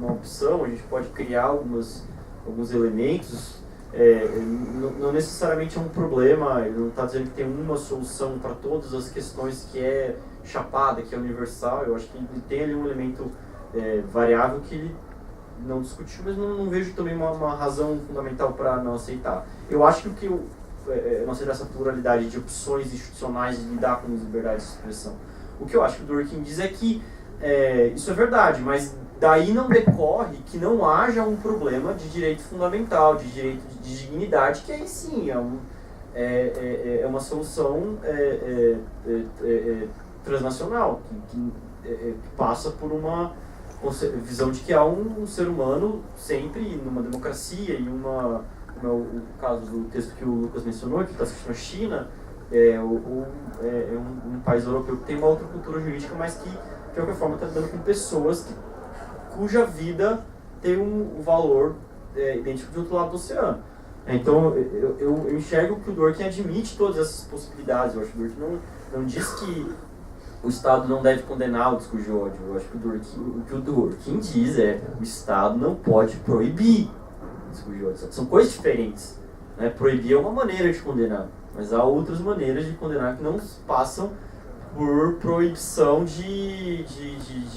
uma opção, a gente pode criar alguns elementos, não necessariamente é um problema, ele não está dizendo que tem uma solução para todas as questões que é chapada, que é universal. Eu acho que ele tem ali um elemento variável que ele não discutiu, mas não vejo também uma razão fundamental para não aceitar. Eu acho que não seja essa pluralidade de opções institucionais de lidar com as liberdades de expressão. O que eu acho que o Durkheim diz é que isso é verdade, mas daí não decorre que não haja um problema de direito fundamental, de direito de dignidade, que aí sim é uma solução transnacional, que passa por uma visão de que há um ser humano sempre numa democracia e o caso do texto que o Lucas mencionou, que está assistindo a China, um país europeu que tem uma outra cultura jurídica, mas que de qualquer forma está lidando com pessoas cuja vida tem um valor idêntico do outro lado do oceano. Então eu enxergo que o Durkheim admite todas essas possibilidades. Eu acho que o Durkheim não diz que o Estado não deve condenar o discurso de ódio. Eu acho que o que o Durkheim diz o Estado não pode proibir o discurso de ódio. São coisas diferentes, né? Proibir é uma maneira de condenar, mas há outras maneiras de condenar que não passam por proibição de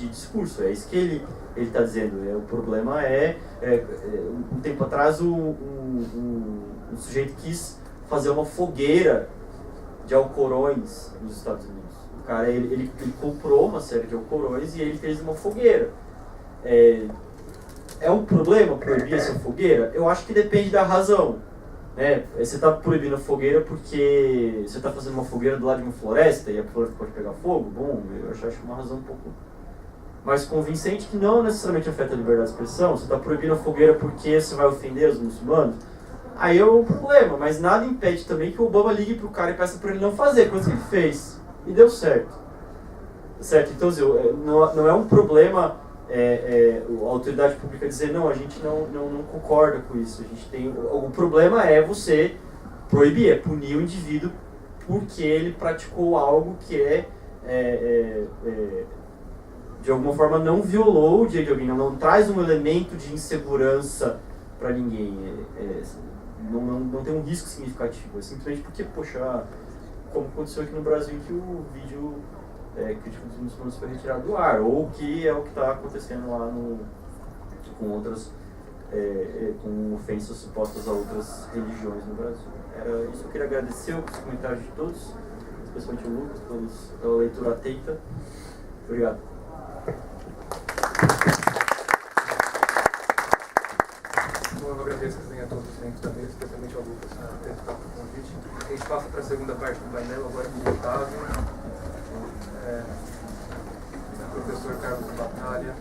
discurso. É isso que ele está dizendo. O problema um tempo atrás um sujeito quis fazer uma fogueira de alcorões nos Estados Unidos. O cara ele comprou uma série de alcorões e ele fez uma fogueira. É um problema proibir essa fogueira? Eu acho que depende da razão. Você está proibindo a fogueira porque você está fazendo uma fogueira do lado de uma floresta e a floresta pode pegar fogo? Bom, eu acho uma razão um pouco mais convincente, que não necessariamente afeta a liberdade de expressão. Você está proibindo a fogueira porque você vai ofender os muçulmanos? Aí é um problema, mas nada impede também que o Obama ligue pro cara e peça para ele não fazer, coisa que ele fez. E deu certo. Então, não é um problema a autoridade pública dizer não, a gente não concorda com isso. O problema é você proibir, punir o indivíduo porque ele praticou algo que de alguma forma não violou o direito de alguém, não traz um elemento de insegurança para ninguém. Não tem um risco significativo. É simplesmente porque, poxa, como aconteceu aqui no Brasil, que o vídeo crítico dos muçulmanos foi retirado do ar, ou que é o que está acontecendo lá com outras com ofensas supostas a outras religiões no Brasil. Era isso que eu queria agradecer, os comentários de todos, especialmente o Lucas, pela leitura atenta. Obrigado. Eu agradeço também a todos os membros da mesa, especialmente ao Lucas, por ter topado o convite. A gente passa para a segunda parte do painel, agora com o Otávio, o professor Carlos Batalha.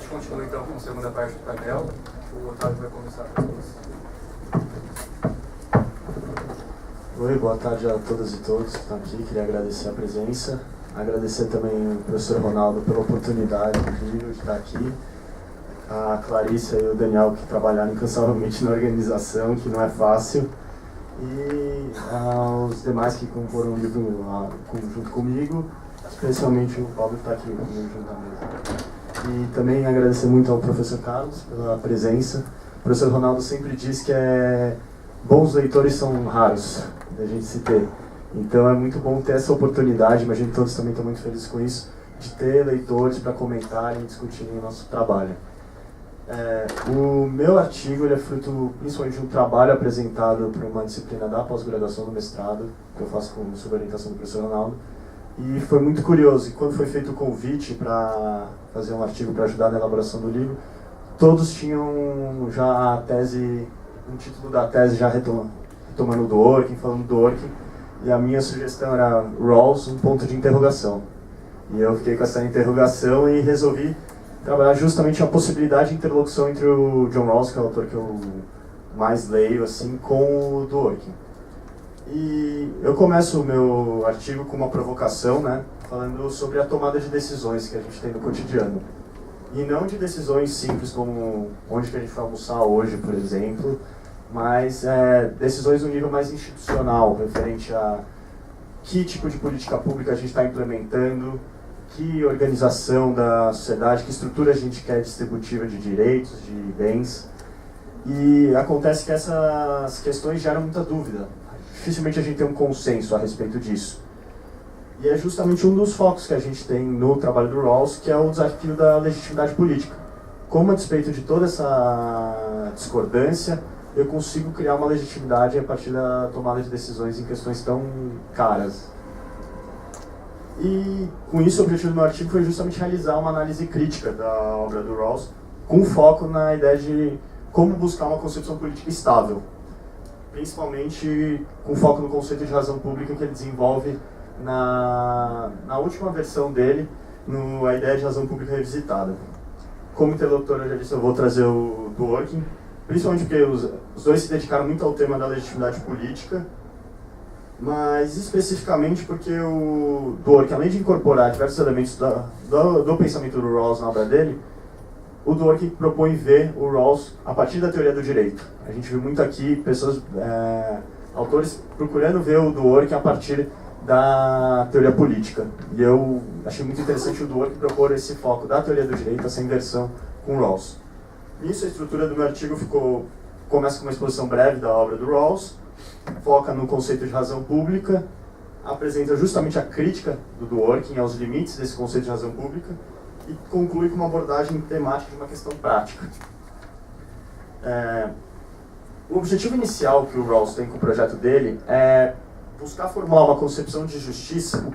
Continua então com a segunda parte do painel. O Otávio vai começar com isso. Oi, boa tarde a todas e todos que estão aqui. Queria agradecer a presença. Agradecer também ao professor Ronaldo pela oportunidade de estar aqui. A Clarissa e o Daniel, que trabalharam incansavelmente na organização, que não é fácil. E aos demais que comporam o livro junto comigo, especialmente o Paulo que está aqui comigo junto à mesa. E também agradecer muito ao professor Carlos pela presença. O professor Ronaldo sempre diz que bons leitores são raros da gente se ter. Então é muito bom ter essa oportunidade, imagino que todos também estão muito felizes com isso, de ter leitores para comentarem e discutirem o nosso trabalho. O meu artigo ele é fruto principalmente de um trabalho apresentado por uma disciplina da pós-graduação do mestrado, que eu faço sob orientação do professor Ronaldo, e foi muito curioso. E quando foi feito o convite para fazer um artigo para ajudar na elaboração do livro, todos tinham já a tese, um título da tese já retomando o Dworkin, falando do Dworkin, e a minha sugestão era Rawls, um ponto de interrogação. E eu fiquei com essa interrogação e resolvi trabalhar justamente a possibilidade de interlocução entre o John Rawls, que é o autor que eu mais leio, assim, com o Dworkin. E eu começo o meu artigo com uma provocação, né, falando sobre a tomada de decisões que a gente tem no cotidiano. E não de decisões simples como onde que a gente vai almoçar hoje, por exemplo, mas decisões no nível mais institucional, referente a que tipo de política pública a gente está implementando, que organização da sociedade, que estrutura a gente quer distributiva de direitos, de bens. E acontece que essas questões geram muita dúvida. Dificilmente a gente tem um consenso a respeito disso. E é justamente um dos focos que a gente tem no trabalho do Rawls, que é o desafio da legitimidade política. Como, a despeito de toda essa discordância, eu consigo criar uma legitimidade a partir da tomada de decisões em questões tão caras. E com isso o objetivo do meu artigo foi justamente realizar uma análise crítica da obra do Rawls, com foco na ideia de como buscar uma concepção política estável, principalmente com foco no conceito de razão pública que ele desenvolve na última versão dele, a ideia de razão pública revisitada. Como interlocutor, eu já disse, eu vou trazer o Dworkin, principalmente porque os dois se dedicaram muito ao tema da legitimidade política, mas especificamente porque o Dworkin, além de incorporar diversos elementos do pensamento do Rawls na obra dele, o Dworkin propõe ver o Rawls a partir da teoria do direito. A gente viu muito aqui pessoas, autores procurando ver o Dworkin a partir da teoria política. E eu achei muito interessante o Dworkin propor esse foco da teoria do direito, essa inversão com o Rawls. Nisso, a estrutura do meu artigo começa com uma exposição breve da obra do Rawls, foca no conceito de razão pública, apresenta justamente a crítica do Dworkin aos limites desse conceito de razão pública e conclui com uma abordagem temática de uma questão prática. O objetivo inicial que o Rawls tem com o projeto dele é buscar formular uma concepção de justiça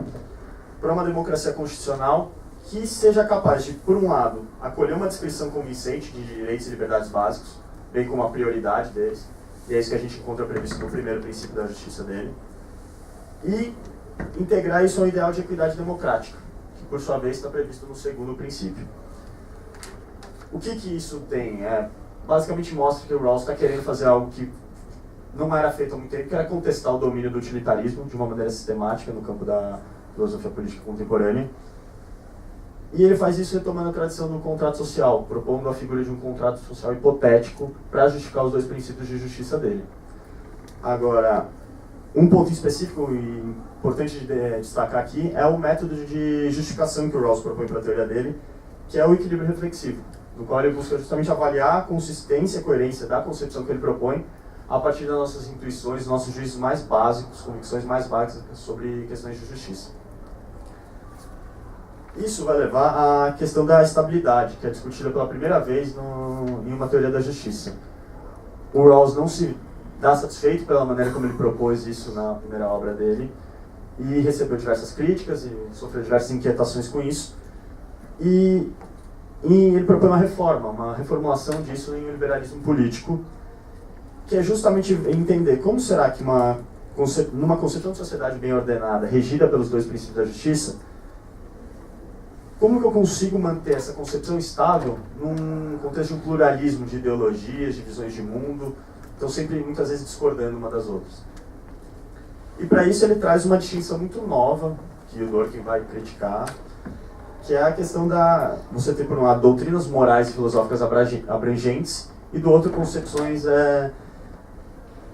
para uma democracia constitucional que seja capaz de, por um lado, acolher uma descrição convincente de direitos e liberdades básicos, bem como a prioridade deles, e é isso que a gente encontra previsto no primeiro princípio da justiça dele, e integrar isso ao ideal de equidade democrática, que por sua vez está previsto no segundo princípio. O que isso tem? Basicamente mostra que o Rawls está querendo fazer algo que não era feito há muito tempo, que era contestar o domínio do utilitarismo de uma maneira sistemática no campo da filosofia política contemporânea. E ele faz isso retomando a tradição do contrato social, propondo a figura de um contrato social hipotético para justificar os dois princípios de justiça dele. Agora, um ponto específico e importante de destacar aqui é o método de justificação que o Rawls propõe para a teoria dele, que é o equilíbrio reflexivo, no qual ele busca justamente avaliar a consistência e coerência da concepção que ele propõe a partir das nossas intuições, nossos juízos mais básicos, convicções mais básicas sobre questões de justiça. Isso vai levar à questão da estabilidade, que é discutida pela primeira vez em uma teoria da justiça. O Rawls não se dá satisfeito pela maneira como ele propôs isso na primeira obra dele, e recebeu diversas críticas e sofreu diversas inquietações com isso. E ele propõe uma reformulação disso em um liberalismo político, que é justamente entender como será que numa concepção de sociedade bem ordenada, regida pelos dois princípios da justiça, como que eu consigo manter essa concepção estável num contexto de um pluralismo de ideologias, de visões de mundo, estão sempre, muitas vezes, discordando uma das outras. E para isso ele traz uma distinção muito nova, que o Dworkin vai criticar, que é a questão você ter, por um lado, doutrinas morais e filosóficas abrangentes, e do outro, concepções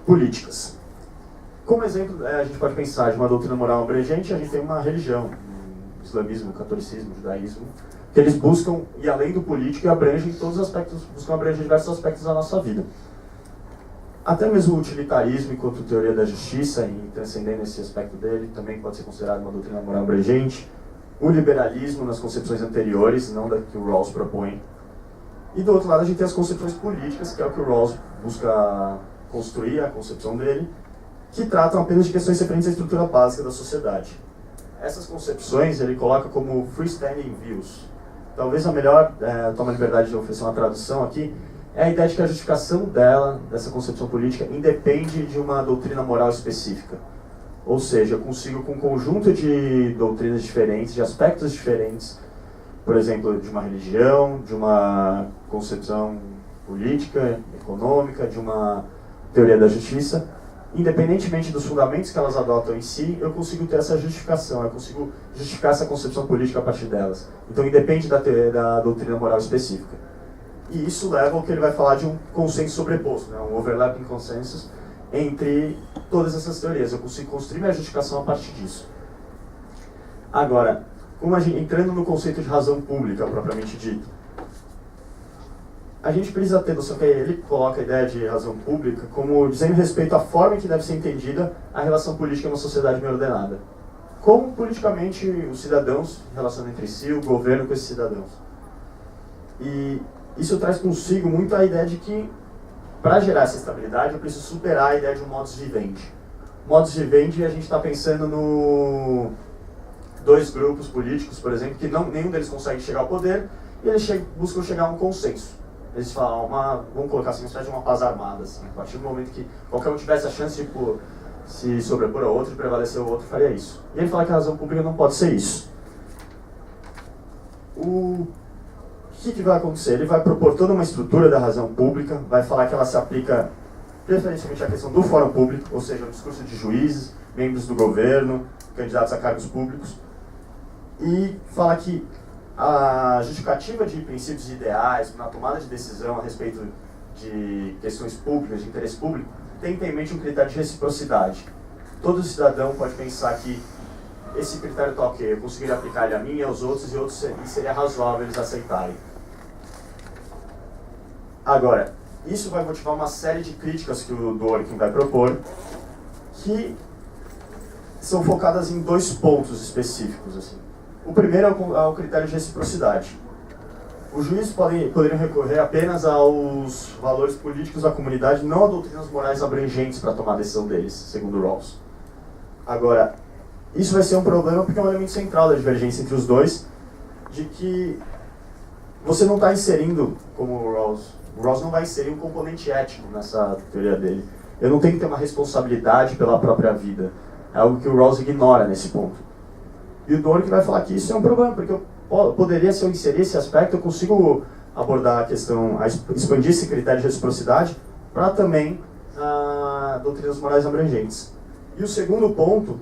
políticas. Como exemplo, a gente pode pensar de uma doutrina moral abrangente, a gente tem uma religião, islamismo, catolicismo, judaísmo, que eles buscam ir além do político e abrangem todos os aspectos, buscam abranger diversos aspectos da nossa vida. Até mesmo o utilitarismo enquanto teoria da justiça, e transcendendo esse aspecto dele, também pode ser considerado uma doutrina moral abrangente. O liberalismo nas concepções anteriores, não da que o Rawls propõe. E do outro lado a gente tem as concepções políticas, que é o que o Rawls busca construir, a concepção dele, que tratam apenas de questões referentes à estrutura básica da sociedade. Essas concepções ele coloca como freestanding views. Talvez a melhor, toma a liberdade de oferecer uma tradução aqui, é a ideia de que a justificação dessa concepção política, independe de uma doutrina moral específica. Ou seja, eu consigo, com um conjunto de doutrinas diferentes, de aspectos diferentes, por exemplo, de uma religião, de uma concepção política, econômica, de uma teoria da justiça, independentemente dos fundamentos que elas adotam em si, eu consigo ter essa justificação, eu consigo justificar essa concepção política a partir delas. Então, independe da doutrina moral específica. E isso leva ao que ele vai falar de um consenso sobreposto, né? Um overlapping consensus entre todas essas teorias. Eu consigo construir minha justificação a partir disso. Agora, entrando no conceito de razão pública, propriamente dito, a gente precisa ter noção que ele coloca a ideia de razão pública como dizendo respeito à forma em que deve ser entendida a relação política em uma sociedade bem ordenada. Como politicamente os cidadãos se relacionam entre si, o governo com esses cidadãos. E isso traz consigo muito a ideia de que, para gerar essa estabilidade, eu preciso superar a ideia de um modus vivendi. Modus vivendi, a gente está pensando no dois grupos políticos, por exemplo, que nenhum deles consegue chegar ao poder, e eles buscam chegar a um consenso. Eles falam, vamos colocar assim, uma espécie de uma paz armada. Assim. A partir do momento que qualquer um tivesse a chance de se sobrepor ao outro e prevalecer o outro, faria isso. E ele fala que a razão pública não pode ser isso. O que vai acontecer? Ele vai propor toda uma estrutura da razão pública, vai falar que ela se aplica preferencialmente à questão do fórum público, ou seja, o discurso de juízes, membros do governo, candidatos a cargos públicos, e fala que a justificativa de princípios e ideais na tomada de decisão a respeito de questões públicas, de interesse público, tem em mente um critério de reciprocidade. Todo cidadão pode pensar que esse critério está ok, eu conseguiria aplicar ele a mim e aos outros, e seria razoável eles aceitarem. Agora, isso vai motivar uma série de críticas que o Dworkin vai propor, que são focadas em dois pontos específicos. Assim. O primeiro é o critério de reciprocidade. Os juízes poderiam recorrer apenas aos valores políticos da comunidade, não a doutrinas morais abrangentes para tomar a decisão deles, segundo Rawls. Agora, isso vai ser um problema porque é um elemento central da divergência entre os dois, de que você não está inserindo, como o Rawls não vai inserir um componente ético nessa teoria dele. Eu não tenho que ter uma responsabilidade pela própria vida. É algo que o Rawls ignora nesse ponto. E o Dworkin vai falar que isso é um problema, porque se eu inserir esse aspecto, eu consigo abordar a questão, expandir esse critério de reciprocidade para também doutrinas morais abrangentes. E o segundo ponto,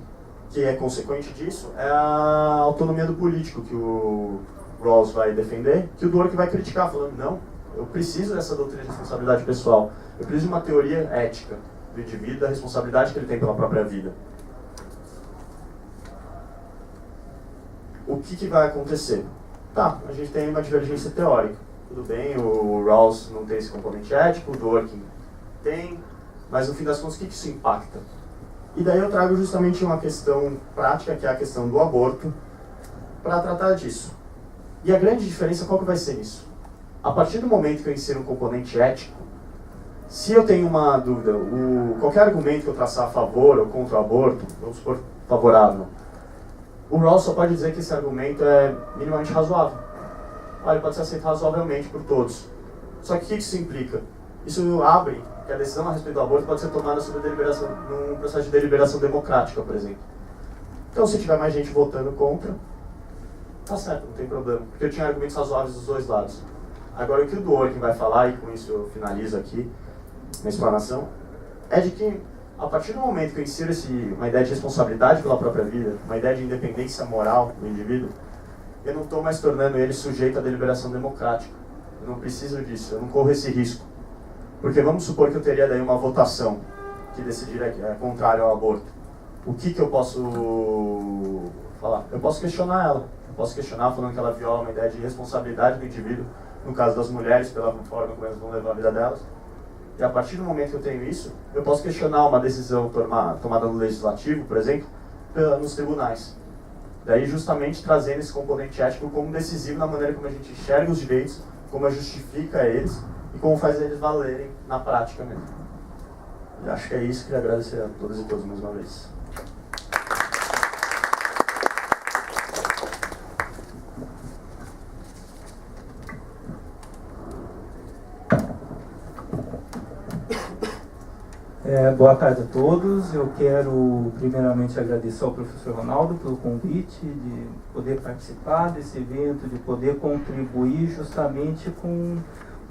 que é consequente disso, é a autonomia do político, que o Rawls vai defender, que o Dworkin vai criticar, falando, não, eu preciso dessa doutrina de responsabilidade pessoal, eu preciso de uma teoria ética do indivíduo, da responsabilidade que ele tem pela própria vida. O que vai acontecer? Tá, a gente tem uma divergência teórica. Tudo bem, o Rawls não tem esse componente ético, o Dworkin tem, mas no fim das contas, o que isso impacta? E daí eu trago justamente uma questão prática, que é a questão do aborto, para tratar disso. E a grande diferença, qual que vai ser nisso? A partir do momento que eu insiro um componente ético, se eu tenho uma dúvida, qualquer argumento que eu traçar a favor ou contra o aborto, vamos supor favorável, o Rawls só pode dizer que esse argumento é minimamente razoável. Ele pode ser aceito razoavelmente por todos. Só que o que isso implica? Isso abre que a decisão a respeito do aborto pode ser tomada sob deliberação, num processo de deliberação democrática, por exemplo. Então, se tiver mais gente votando contra, tá certo, não tem problema, porque eu tinha argumentos razoáveis dos dois lados. Agora, o que o Dworkin vai falar, e com isso eu finalizo aqui na explanação, é de que, a partir do momento que eu insiro uma ideia de responsabilidade pela própria vida, uma ideia de independência moral do indivíduo, eu não estou mais tornando ele sujeito à deliberação democrática. Eu não preciso disso, eu não corro esse risco. Porque vamos supor que eu teria daí uma votação que decidiria é contrário ao aborto. O que eu posso falar? Eu posso questionar ela. Eu posso questionar falando que ela viola uma ideia de responsabilidade do indivíduo, no caso das mulheres, pela forma como elas vão levar a vida delas. E a partir do momento que eu tenho isso, eu posso questionar uma decisão tomada no legislativo, por exemplo, nos tribunais. Daí justamente trazendo esse componente ético como decisivo na maneira como a gente enxerga os direitos, como justifica eles e como faz eles valerem na prática mesmo. E acho que é isso, queria agradecer a todas e todos mais uma vez. Boa tarde a todos. Eu quero primeiramente agradecer ao professor Ronaldo pelo convite de poder participar desse evento, de poder contribuir justamente com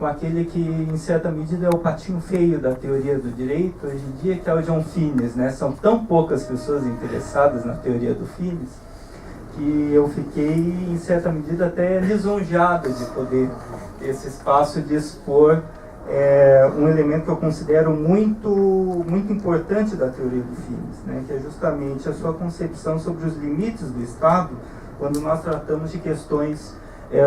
aquele que, em certa medida, é o patinho feio da teoria do direito hoje em dia, que é o John Finnes, né? São tão poucas pessoas interessadas na teoria do Finnes que eu fiquei, em certa medida, até lisonjeado de poder ter esse espaço de expor um elemento que eu considero muito importante da teoria do Finnes, né, que é justamente a sua concepção sobre os limites do Estado quando nós tratamos de questões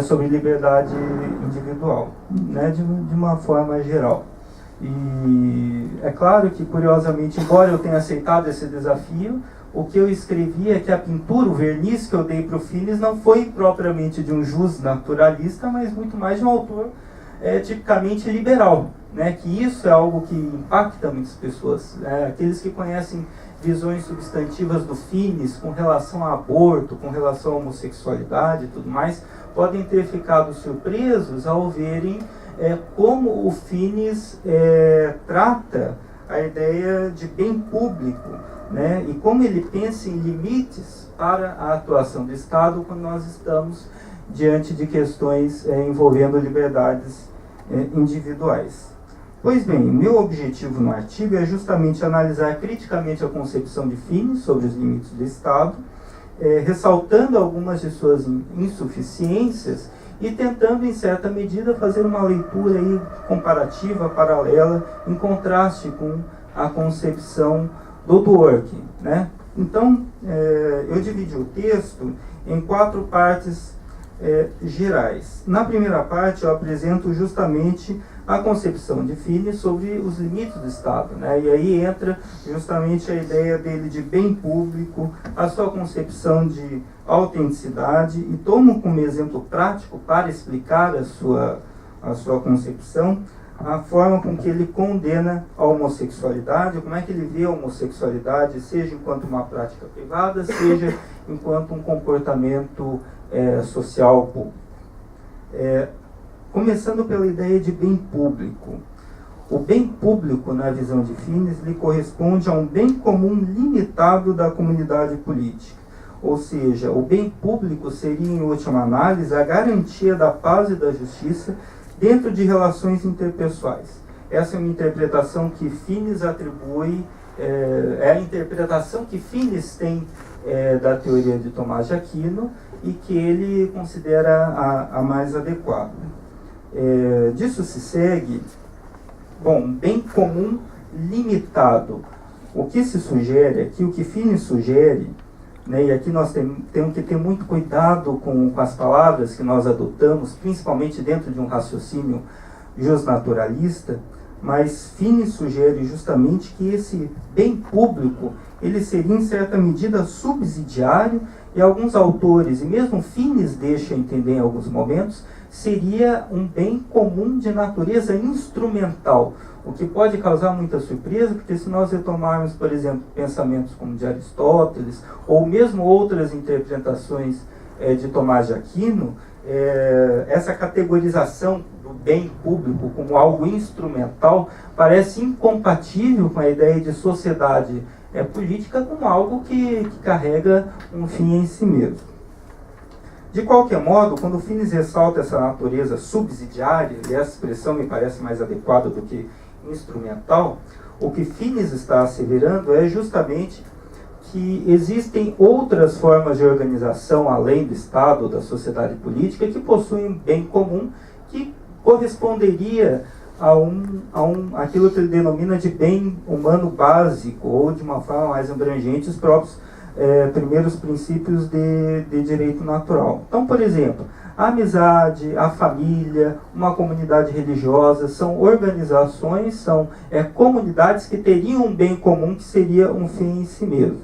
sobre liberdade individual, né, de uma forma geral. E é claro que, curiosamente, embora eu tenha aceitado esse desafio, o que eu escrevi é que a pintura, o verniz que eu dei para o Finnes não foi propriamente de um jus naturalista, mas muito mais de um autor tipicamente liberal, né? Que isso é algo que impacta muitas pessoas. Aqueles que conhecem visões substantivas do Finnes com relação a aborto, com relação à homossexualidade e tudo mais, podem ter ficado surpresos ao verem como o Finnes trata a ideia de bem público, né? E como ele pensa em limites para a atuação do Estado quando nós estamos diante de questões envolvendo liberdades individuais. Pois bem, meu objetivo no artigo é justamente analisar criticamente a concepção de Finnes sobre os limites do Estado, ressaltando algumas de suas insuficiências e tentando, em certa medida, fazer uma leitura aí comparativa, paralela, em contraste com a concepção do Dworkin, né? Então, eu dividi o texto em 4 partes gerais. Na primeira parte eu apresento justamente a concepção de Finnes sobre os limites do Estado, né? E aí entra justamente a ideia dele de bem público, a sua concepção de autenticidade, e tomo como exemplo prático para explicar a sua concepção a forma com que ele condena a homossexualidade, como é que ele vê a homossexualidade, seja enquanto uma prática privada, seja enquanto um comportamento social público. Começando pela ideia de bem público. O bem público, na visão de Finnes, lhe corresponde a um bem comum limitado da comunidade política. Ou seja, o bem público seria, em última análise, a garantia da paz e da justiça dentro de relações interpessoais. Essa é uma interpretação que Finnes atribui, é a interpretação que Finnes tem da teoria de Tomás de Aquino e que ele considera a mais adequada. Disso se segue, bem comum limitado. O que se sugere aqui, o que Finnes sugere, né, e aqui nós temos que ter muito cuidado com as palavras que nós adotamos, principalmente dentro de um raciocínio justnaturalista, mas Finnes sugere justamente que esse bem público ele seria em certa medida subsidiário, e alguns autores, e mesmo Finnes deixa entender em alguns momentos, seria um bem comum de natureza instrumental, o que pode causar muita surpresa, porque se nós retomarmos, por exemplo, pensamentos como de Aristóteles, ou mesmo outras interpretações de Tomás de Aquino, essa categorização do bem público como algo instrumental parece incompatível com a ideia de sociedade política como algo que carrega um fim em si mesmo. De qualquer modo, quando Finnes ressalta essa natureza subsidiária, e essa expressão me parece mais adequada do que instrumental, o que Finnes está asseverando é justamente que existem outras formas de organização além do Estado ou da sociedade política que possuem um bem comum que corresponderia a aquilo que ele denomina de bem humano básico, ou de uma forma mais abrangente, os próprios primeiros princípios de direito natural. Então, por exemplo, a amizade, a família, uma comunidade religiosa são organizações, são comunidades que teriam um bem comum que seria um fim em si mesmo.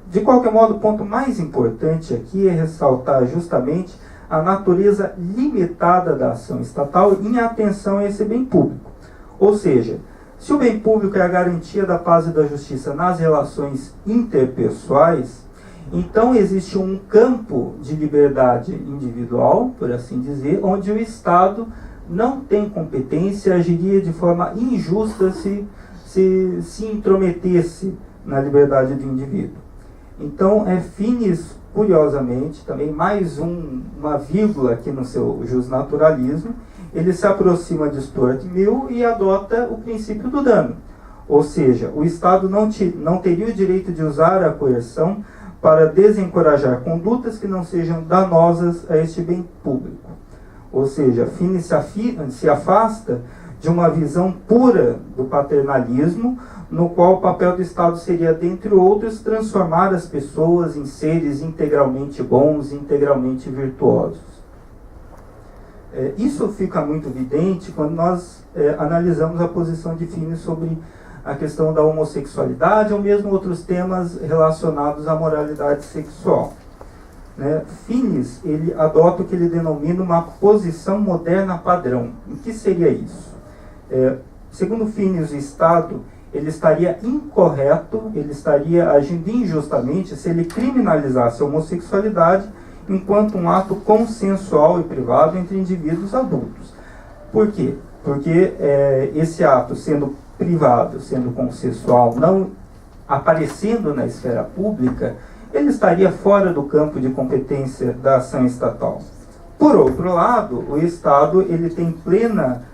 De qualquer modo, o ponto mais importante aqui é ressaltar justamente a natureza limitada da ação estatal em atenção a esse bem público. Ou seja, se o bem público é a garantia da paz e da justiça nas relações interpessoais, então existe um campo de liberdade individual, por assim dizer, onde o Estado não tem competência, agiria de forma injusta se intrometesse na liberdade do indivíduo. Então, Finis, curiosamente, também mais uma vírgula aqui no seu justnaturalismo, ele se aproxima de Stuart Mill e adota o princípio do dano. Ou seja, o Estado não teria o direito de usar a coerção para desencorajar condutas que não sejam danosas a este bem público. Ou seja, Finis se afasta de uma visão pura do paternalismo, no qual o papel do Estado seria, dentre outros, transformar as pessoas em seres integralmente bons, integralmente virtuosos. Isso fica muito evidente quando nós analisamos a posição de Finis sobre a questão da homossexualidade ou mesmo outros temas relacionados à moralidade sexual. Finis, ele adota o que ele denomina uma posição moderna padrão. O que seria isso? Segundo Finis, o Estado ele estaria incorreto, ele estaria agindo injustamente se ele criminalizasse a homossexualidade enquanto um ato consensual e privado entre indivíduos adultos. Por quê? Porque esse ato, sendo privado, sendo consensual, não aparecendo na esfera pública, ele estaria fora do campo de competência da ação estatal. Por outro lado, o Estado ele tem plena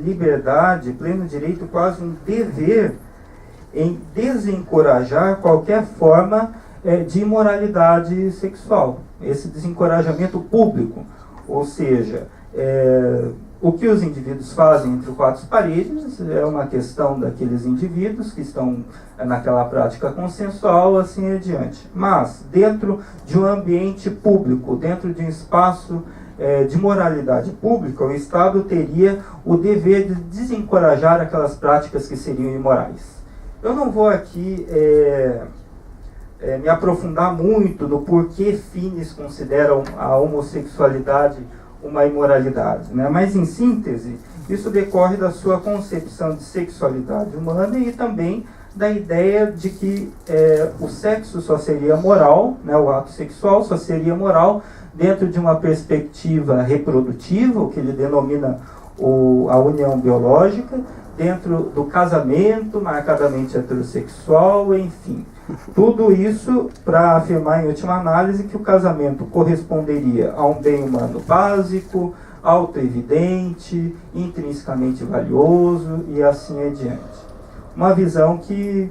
liberdade, pleno direito, quase um dever em desencorajar qualquer forma de imoralidade sexual. Esse desencorajamento público, ou seja, o que os indivíduos fazem entre quatro paredes é uma questão daqueles indivíduos que estão naquela prática consensual, assim adiante. Mas, dentro de um ambiente público, dentro de um espaço de moralidade pública, o Estado teria o dever de desencorajar aquelas práticas que seriam imorais. Eu não vou aqui me aprofundar muito no porquê Finis consideram a homossexualidade uma imoralidade, mas em síntese, isso decorre da sua concepção de sexualidade humana e também da ideia de que o sexo só seria moral, o ato sexual só seria moral dentro de uma perspectiva reprodutiva, o que ele denomina a união biológica, dentro do casamento marcadamente heterossexual, enfim. Tudo isso para afirmar, em última análise, que o casamento corresponderia a um bem humano básico, autoevidente, intrinsecamente valioso e assim adiante. Uma visão que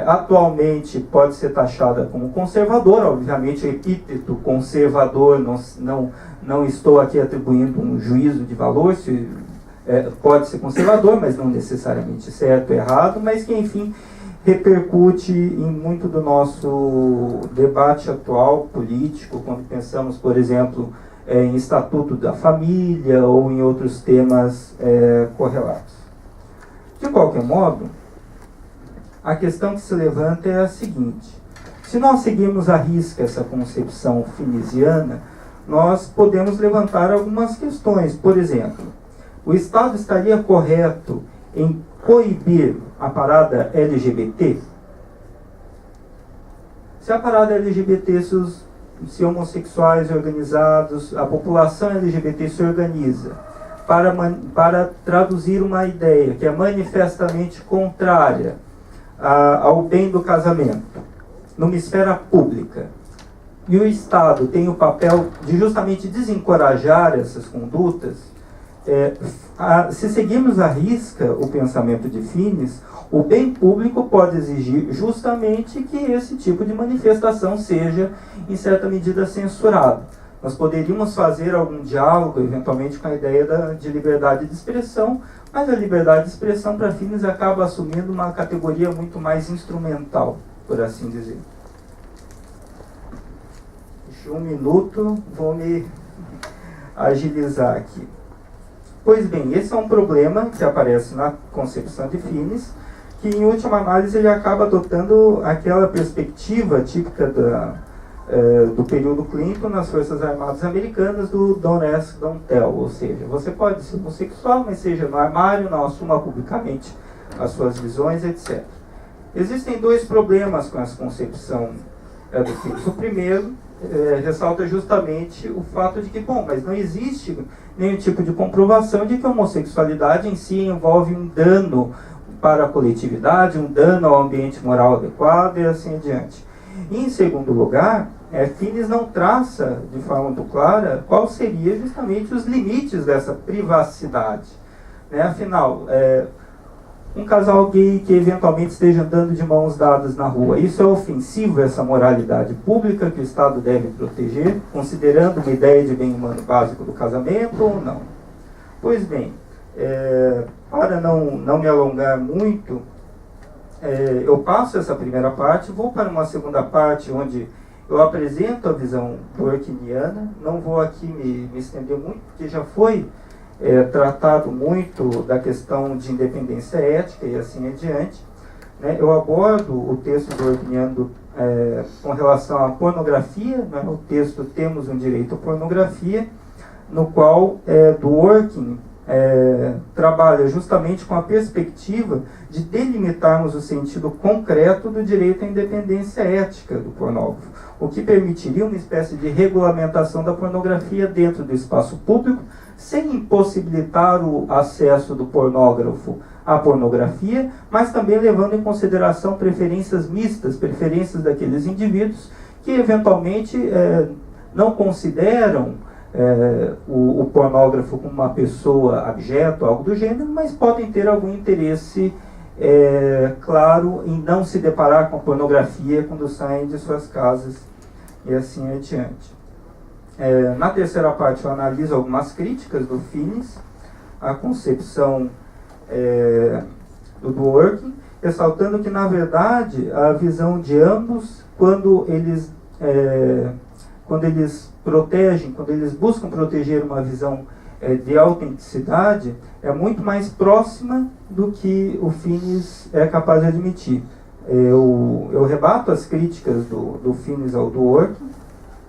atualmente pode ser taxada como conservadora, obviamente o epíteto conservador, não estou aqui atribuindo um juízo de valor, pode ser conservador, mas não necessariamente certo ou errado, mas que, enfim, repercute em muito do nosso debate atual político, quando pensamos, por exemplo, em Estatuto da Família ou em outros temas correlatos. De qualquer modo, a questão que se levanta é a seguinte: se nós seguirmos à risca essa concepção finisiana, nós podemos levantar algumas questões. Por exemplo, o Estado estaria correto em coibir a parada LGBT? Se a parada LGBT, se homossexuais organizados, a população LGBT se organiza para traduzir uma ideia que é manifestamente contrária ao bem do casamento, numa esfera pública, e o Estado tem o papel de justamente desencorajar essas condutas, se seguirmos à risca o pensamento de Finis, o bem público pode exigir justamente que esse tipo de manifestação seja, em certa medida, censurado. Nós poderíamos fazer algum diálogo, eventualmente, com a ideia de liberdade de expressão, mas a liberdade de expressão, para Finis, acaba assumindo uma categoria muito mais instrumental. por assim dizer. Deixa 1 minuto, vou me agilizar aqui. Pois bem, esse é um problema que aparece na concepção de Finis, que em última análise ele acaba adotando aquela perspectiva típica do período Clinton nas Forças Armadas Americanas do Don't Ask, Don't Tell, ou seja, você pode ser homossexual, mas seja no armário, não assuma publicamente as suas visões, etc. Existem 2 problemas com essa concepção do Finis. O primeiro ressalta justamente o fato de que, mas não existe nenhum tipo de comprovação de que a homossexualidade em si envolve um dano para a coletividade, um dano ao ambiente moral adequado e assim adiante. E, em segundo lugar, Finis não traça de forma muito clara qual seria justamente os limites dessa privacidade. Afinal, um casal gay que eventualmente esteja andando de mãos dadas na rua, isso é ofensivo a essa moralidade pública que o Estado deve proteger, considerando uma ideia de bem humano básico do casamento ou não? Pois bem, para não me alongar muito, eu passo essa primeira parte, vou para uma segunda parte onde eu apresento a visão dworkiniana. Não vou aqui me estender muito, porque já foi tratado muito da questão de independência ética e assim adiante. Eu abordo o texto dworkiniano com relação à pornografia. O texto Temos um Direito à Pornografia, no qual Dworkin trabalha justamente com a perspectiva de delimitarmos o sentido concreto do direito à independência ética do pornógrafo, o que permitiria uma espécie de regulamentação da pornografia dentro do espaço público, sem impossibilitar o acesso do pornógrafo à pornografia, mas também levando em consideração preferências mistas, preferências daqueles indivíduos que eventualmente não consideram o pornógrafo como uma pessoa abjeta, algo do gênero, mas podem ter algum interesse claro em não se deparar com a pornografia quando saem de suas casas e assim adiante. Na terceira parte eu analiso algumas críticas do Finis, a concepção do Dworkin, ressaltando que, na verdade, a visão de ambos, quando eles protegem, quando eles buscam proteger uma visão de autenticidade, é muito mais próxima do que o Finis é capaz de admitir. Eu rebato as críticas do Finis ao Dworkin.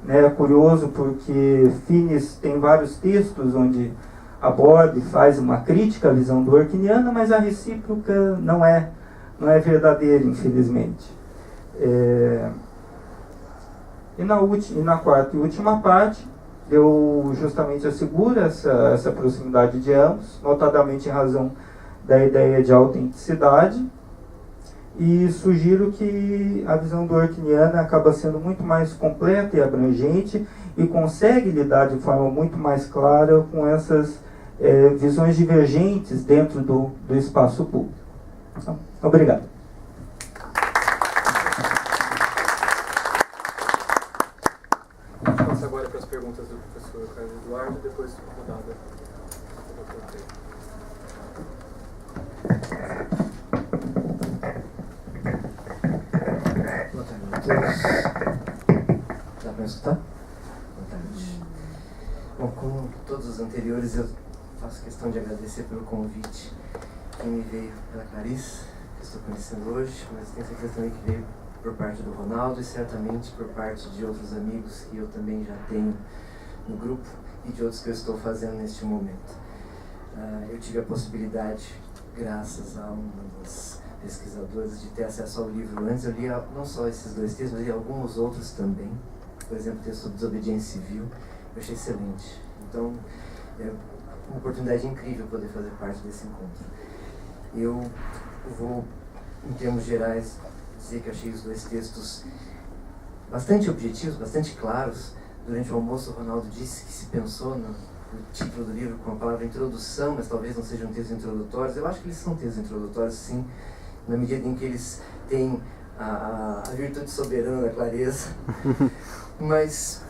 É curioso porque Finis tem vários textos onde aborda e faz uma crítica à visão dworkiniana, mas a recíproca não é verdadeira, infelizmente. E na quarta e última parte, eu justamente asseguro essa proximidade de ambos, notadamente em razão da ideia de autenticidade, e sugiro que a visão dworkiniana acaba sendo muito mais completa e abrangente e consegue lidar de forma muito mais clara com essas visões divergentes dentro do espaço público. Então, obrigado. Passo agora para as perguntas do professor Carlos Eduardo, depois rodada do Dr. Pedro. Boa tarde a todos. Dá para escutar? Boa tarde. Bom, como todos os anteriores, eu faço questão de agradecer pelo convite que me veio pela Clarice, que estou conhecendo hoje, mas tenho certeza também que veio por parte do Ronaldo e certamente por parte de outros amigos que eu também já tenho no grupo e de outros que eu estou fazendo neste momento. Eu tive a possibilidade, graças a uma das pesquisadoras, de ter acesso ao livro antes. Eu li não só esses 2 textos, mas li alguns outros também. Por exemplo, o texto sobre desobediência civil, eu achei excelente. Então, é uma oportunidade incrível poder fazer parte desse encontro. Eu vou, em termos gerais, dizer que achei os 2 textos bastante objetivos, bastante claros. Durante o almoço, o Ronaldo disse que se pensou no título do livro com a palavra introdução, mas talvez não sejam textos introdutórios. Eu acho que eles são textos introdutórios, sim, na medida em que eles têm a virtude soberana da clareza. Mas,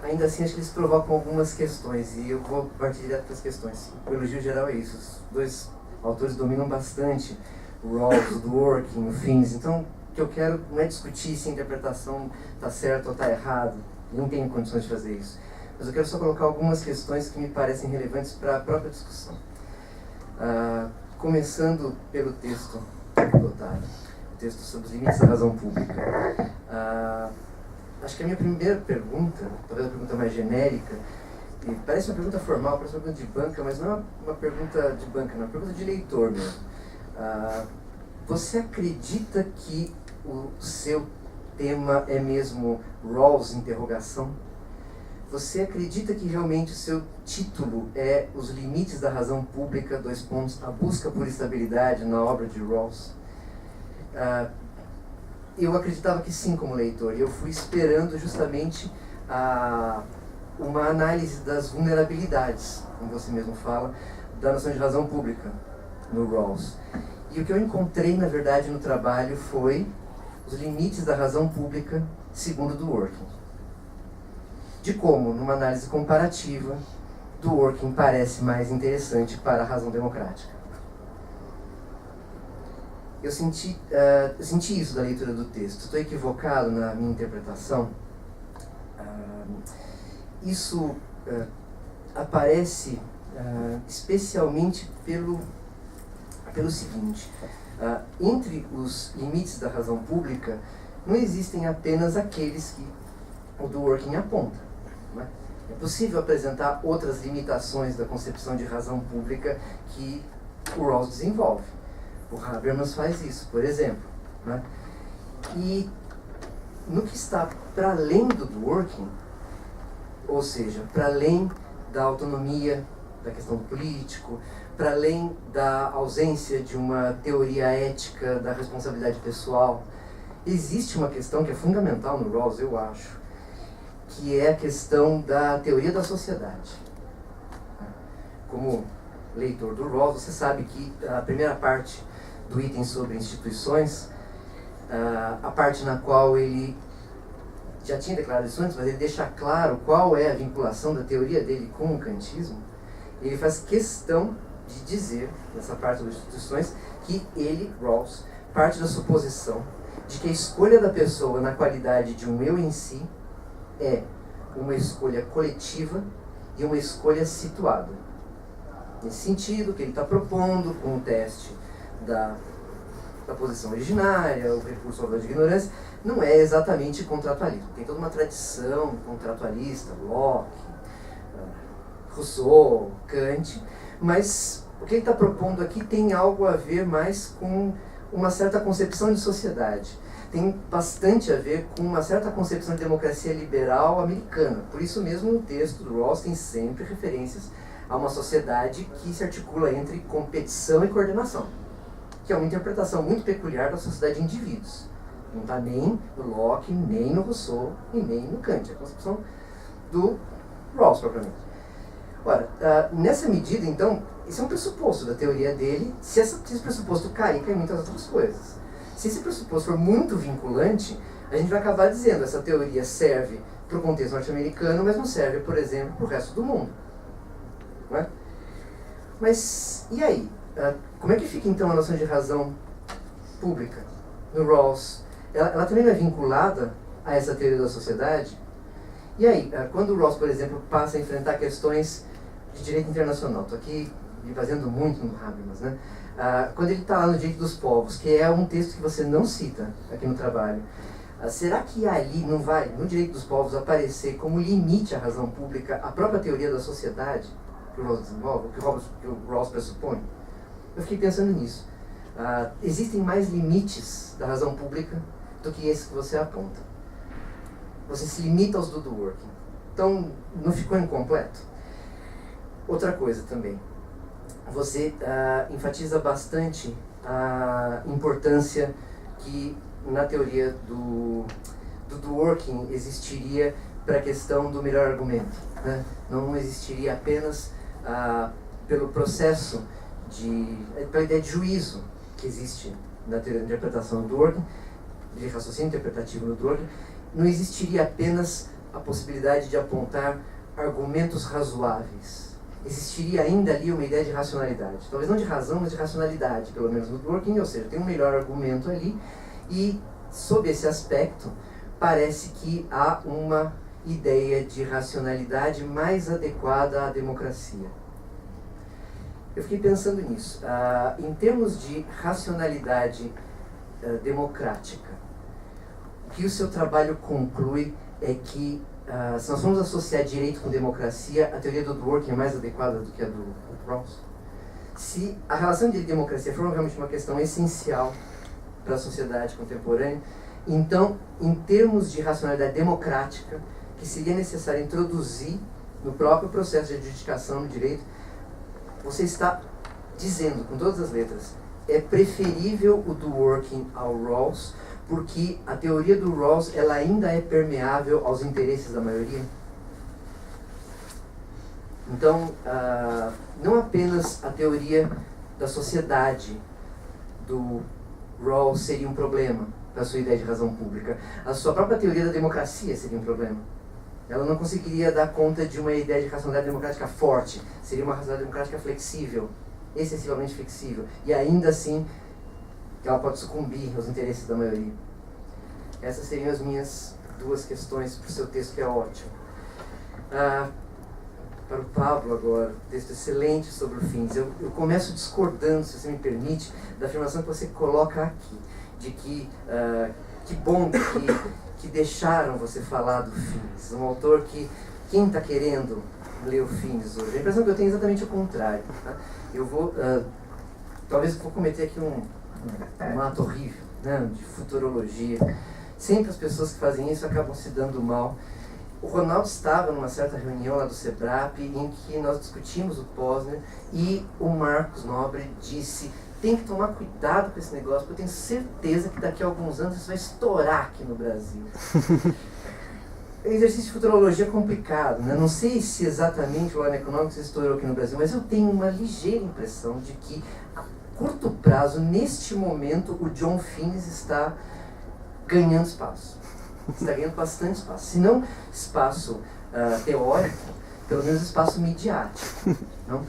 ainda assim, acho que eles provocam algumas questões, e eu vou partir direto para as questões. O elogio geral é isso. Os 2 autores dominam bastante o Rawls, o Dworkin, o Finis. Então, o que eu quero não é discutir se a interpretação está certa ou está errada, não tenho condições de fazer isso, mas eu quero só colocar algumas questões que me parecem relevantes para a própria discussão. Começando pelo texto do Otário, o texto sobre os limites da razão pública. Acho que a minha primeira pergunta, talvez a pergunta mais genérica, e parece uma pergunta formal, parece uma pergunta de banca, mas não é uma pergunta de banca, não é uma pergunta de leitor mesmo. Você acredita que o seu tema é mesmo Rawls, interrogação? Você acredita que realmente o seu título é Os Limites da Razão Pública, dois pontos, a busca por estabilidade na obra de Rawls? Eu acreditava que sim, como leitor, e eu fui esperando justamente uma análise das vulnerabilidades, como você mesmo fala, da noção de razão pública no Rawls. E o que eu encontrei, na verdade, no trabalho foi os limites da razão pública segundo Dworkin. De como, numa análise comparativa, Dworkin parece mais interessante para a razão democrática. Eu senti isso da leitura do texto. Estou equivocado na minha interpretação? Isso aparece especialmente pelo seguinte: entre os limites da razão pública não existem apenas aqueles que o Dworkin aponta. Não é? É possível apresentar outras limitações da concepção de razão pública que o Rawls desenvolve. O Habermas faz isso, por exemplo. Não é? E no que está para além do Dworkin, ou seja, para além da autonomia da questão do político, para além da ausência de uma teoria ética da responsabilidade pessoal, existe uma questão que é fundamental no Rawls, eu acho, que é a questão da teoria da sociedade. Como leitor do Rawls, você sabe que a primeira parte do item sobre instituições, a parte na qual ele já tinha declarado isso antes, mas ele deixa claro qual é a vinculação da teoria dele com o kantismo. Ele faz questão de dizer, nessa parte das instituições, que ele, Rawls, parte da suposição de que a escolha da pessoa na qualidade de um eu em si é uma escolha coletiva e uma escolha situada. Nesse sentido, que ele está propondo com o teste da posição originária, o recurso ao valor de ignorância, não é exatamente contratualismo. Tem toda uma tradição contratualista, Locke, Rousseau, Kant, mas o que ele está propondo aqui tem algo a ver mais com uma certa concepção de sociedade. Tem bastante a ver com uma certa concepção de democracia liberal americana. Por isso mesmo, no texto do Rawls tem sempre referências a uma sociedade que se articula entre competição e coordenação, que é uma interpretação muito peculiar da sociedade de indivíduos. Não está nem no Locke, nem no Rousseau e nem no Kant. É a concepção do Rawls, propriamente. Ora, nessa medida, então, esse é um pressuposto da teoria dele. Se esse pressuposto cair, caem muitas outras coisas. Se esse pressuposto for muito vinculante, a gente vai acabar dizendo que essa teoria serve para o contexto norte-americano, mas não serve, por exemplo, para o resto do mundo. Não é? Mas, e aí? Como é que fica, então, a noção de razão pública no Rawls? Ela também não é vinculada a essa teoria da sociedade? E aí, quando o Rawls, por exemplo, passa a enfrentar questões de direito internacional, estou aqui me fazendo muito no Habermas, né? Quando ele está lá no Direito dos Povos, que é um texto que você não cita aqui no trabalho, será que ali não vai, no Direito dos Povos, aparecer como limite à razão pública a própria teoria da sociedade que o Rawls desenvolve, que o Rawls pressupõe? Eu fiquei pensando nisso. Existem mais limites da razão pública do que esse que você aponta. Você se limita aos do Dworkin. Então, não ficou incompleto? Outra coisa também. Você enfatiza bastante a importância que na teoria do Dworkin existiria para a questão do melhor argumento. Né? Não existiria apenas pelo processo pela ideia de juízo que existe na teoria de interpretação do Dworkin, de raciocínio interpretativo no Dworkin, não existiria apenas a possibilidade de apontar argumentos razoáveis. Existiria ainda ali uma ideia de racionalidade. Talvez não de razão, mas de racionalidade, pelo menos no Dworkin, ou seja, tem um melhor argumento ali, e sob esse aspecto, parece que há uma ideia de racionalidade mais adequada à democracia. Eu fiquei pensando nisso. Em termos de racionalidade democrática, o que o seu trabalho conclui é que, se nós formos associar direito com democracia, a teoria do Dworkin é mais adequada do que a do Rawls? Se a relação de democracia for realmente uma questão essencial para a sociedade contemporânea, então, em termos de racionalidade democrática, que seria necessário introduzir no próprio processo de adjudicação no direito, você está dizendo, com todas as letras, é preferível o Dworkin ao Rawls, porque a teoria do Rawls ela ainda é permeável aos interesses da maioria? Então, não apenas a teoria da sociedade do Rawls seria um problema para a sua ideia de razão pública, a sua própria teoria da democracia seria um problema. Ela não conseguiria dar conta de uma ideia de racionalidade democrática forte, seria uma racionalidade democrática flexível, excessivamente flexível, e ainda assim ela pode sucumbir aos interesses da maioria. Essas seriam as minhas duas questões para o seu texto, que é ótimo. Para o Pablo agora, texto excelente sobre o Fins. Eu começo discordando, se você me permite, da afirmação que você coloca aqui, de que bom que deixaram você falar do Fins. Um autor que, quem está querendo ler o Fins hoje? A impressão que eu tenho é exatamente o contrário. Tá? Eu vou, talvez eu vou cometer aqui um ato horrível, né, de futurologia. Sempre as pessoas que fazem isso acabam se dando mal. O Ronaldo estava numa certa reunião lá do SEBRAP em que nós discutimos o Posner e o Marcos Nobre disse: tem que tomar cuidado com esse negócio, porque eu tenho certeza que daqui a alguns anos isso vai estourar aqui no Brasil. O exercício de futurologia é complicado, né? Não sei se exatamente o Law Economics estourou aqui no Brasil, mas eu tenho uma ligeira impressão de que, a curto prazo, neste momento, o John Fins está ganhando espaço. Está ganhando bastante espaço. Se não espaço teórico, pelo menos espaço midiático. Não?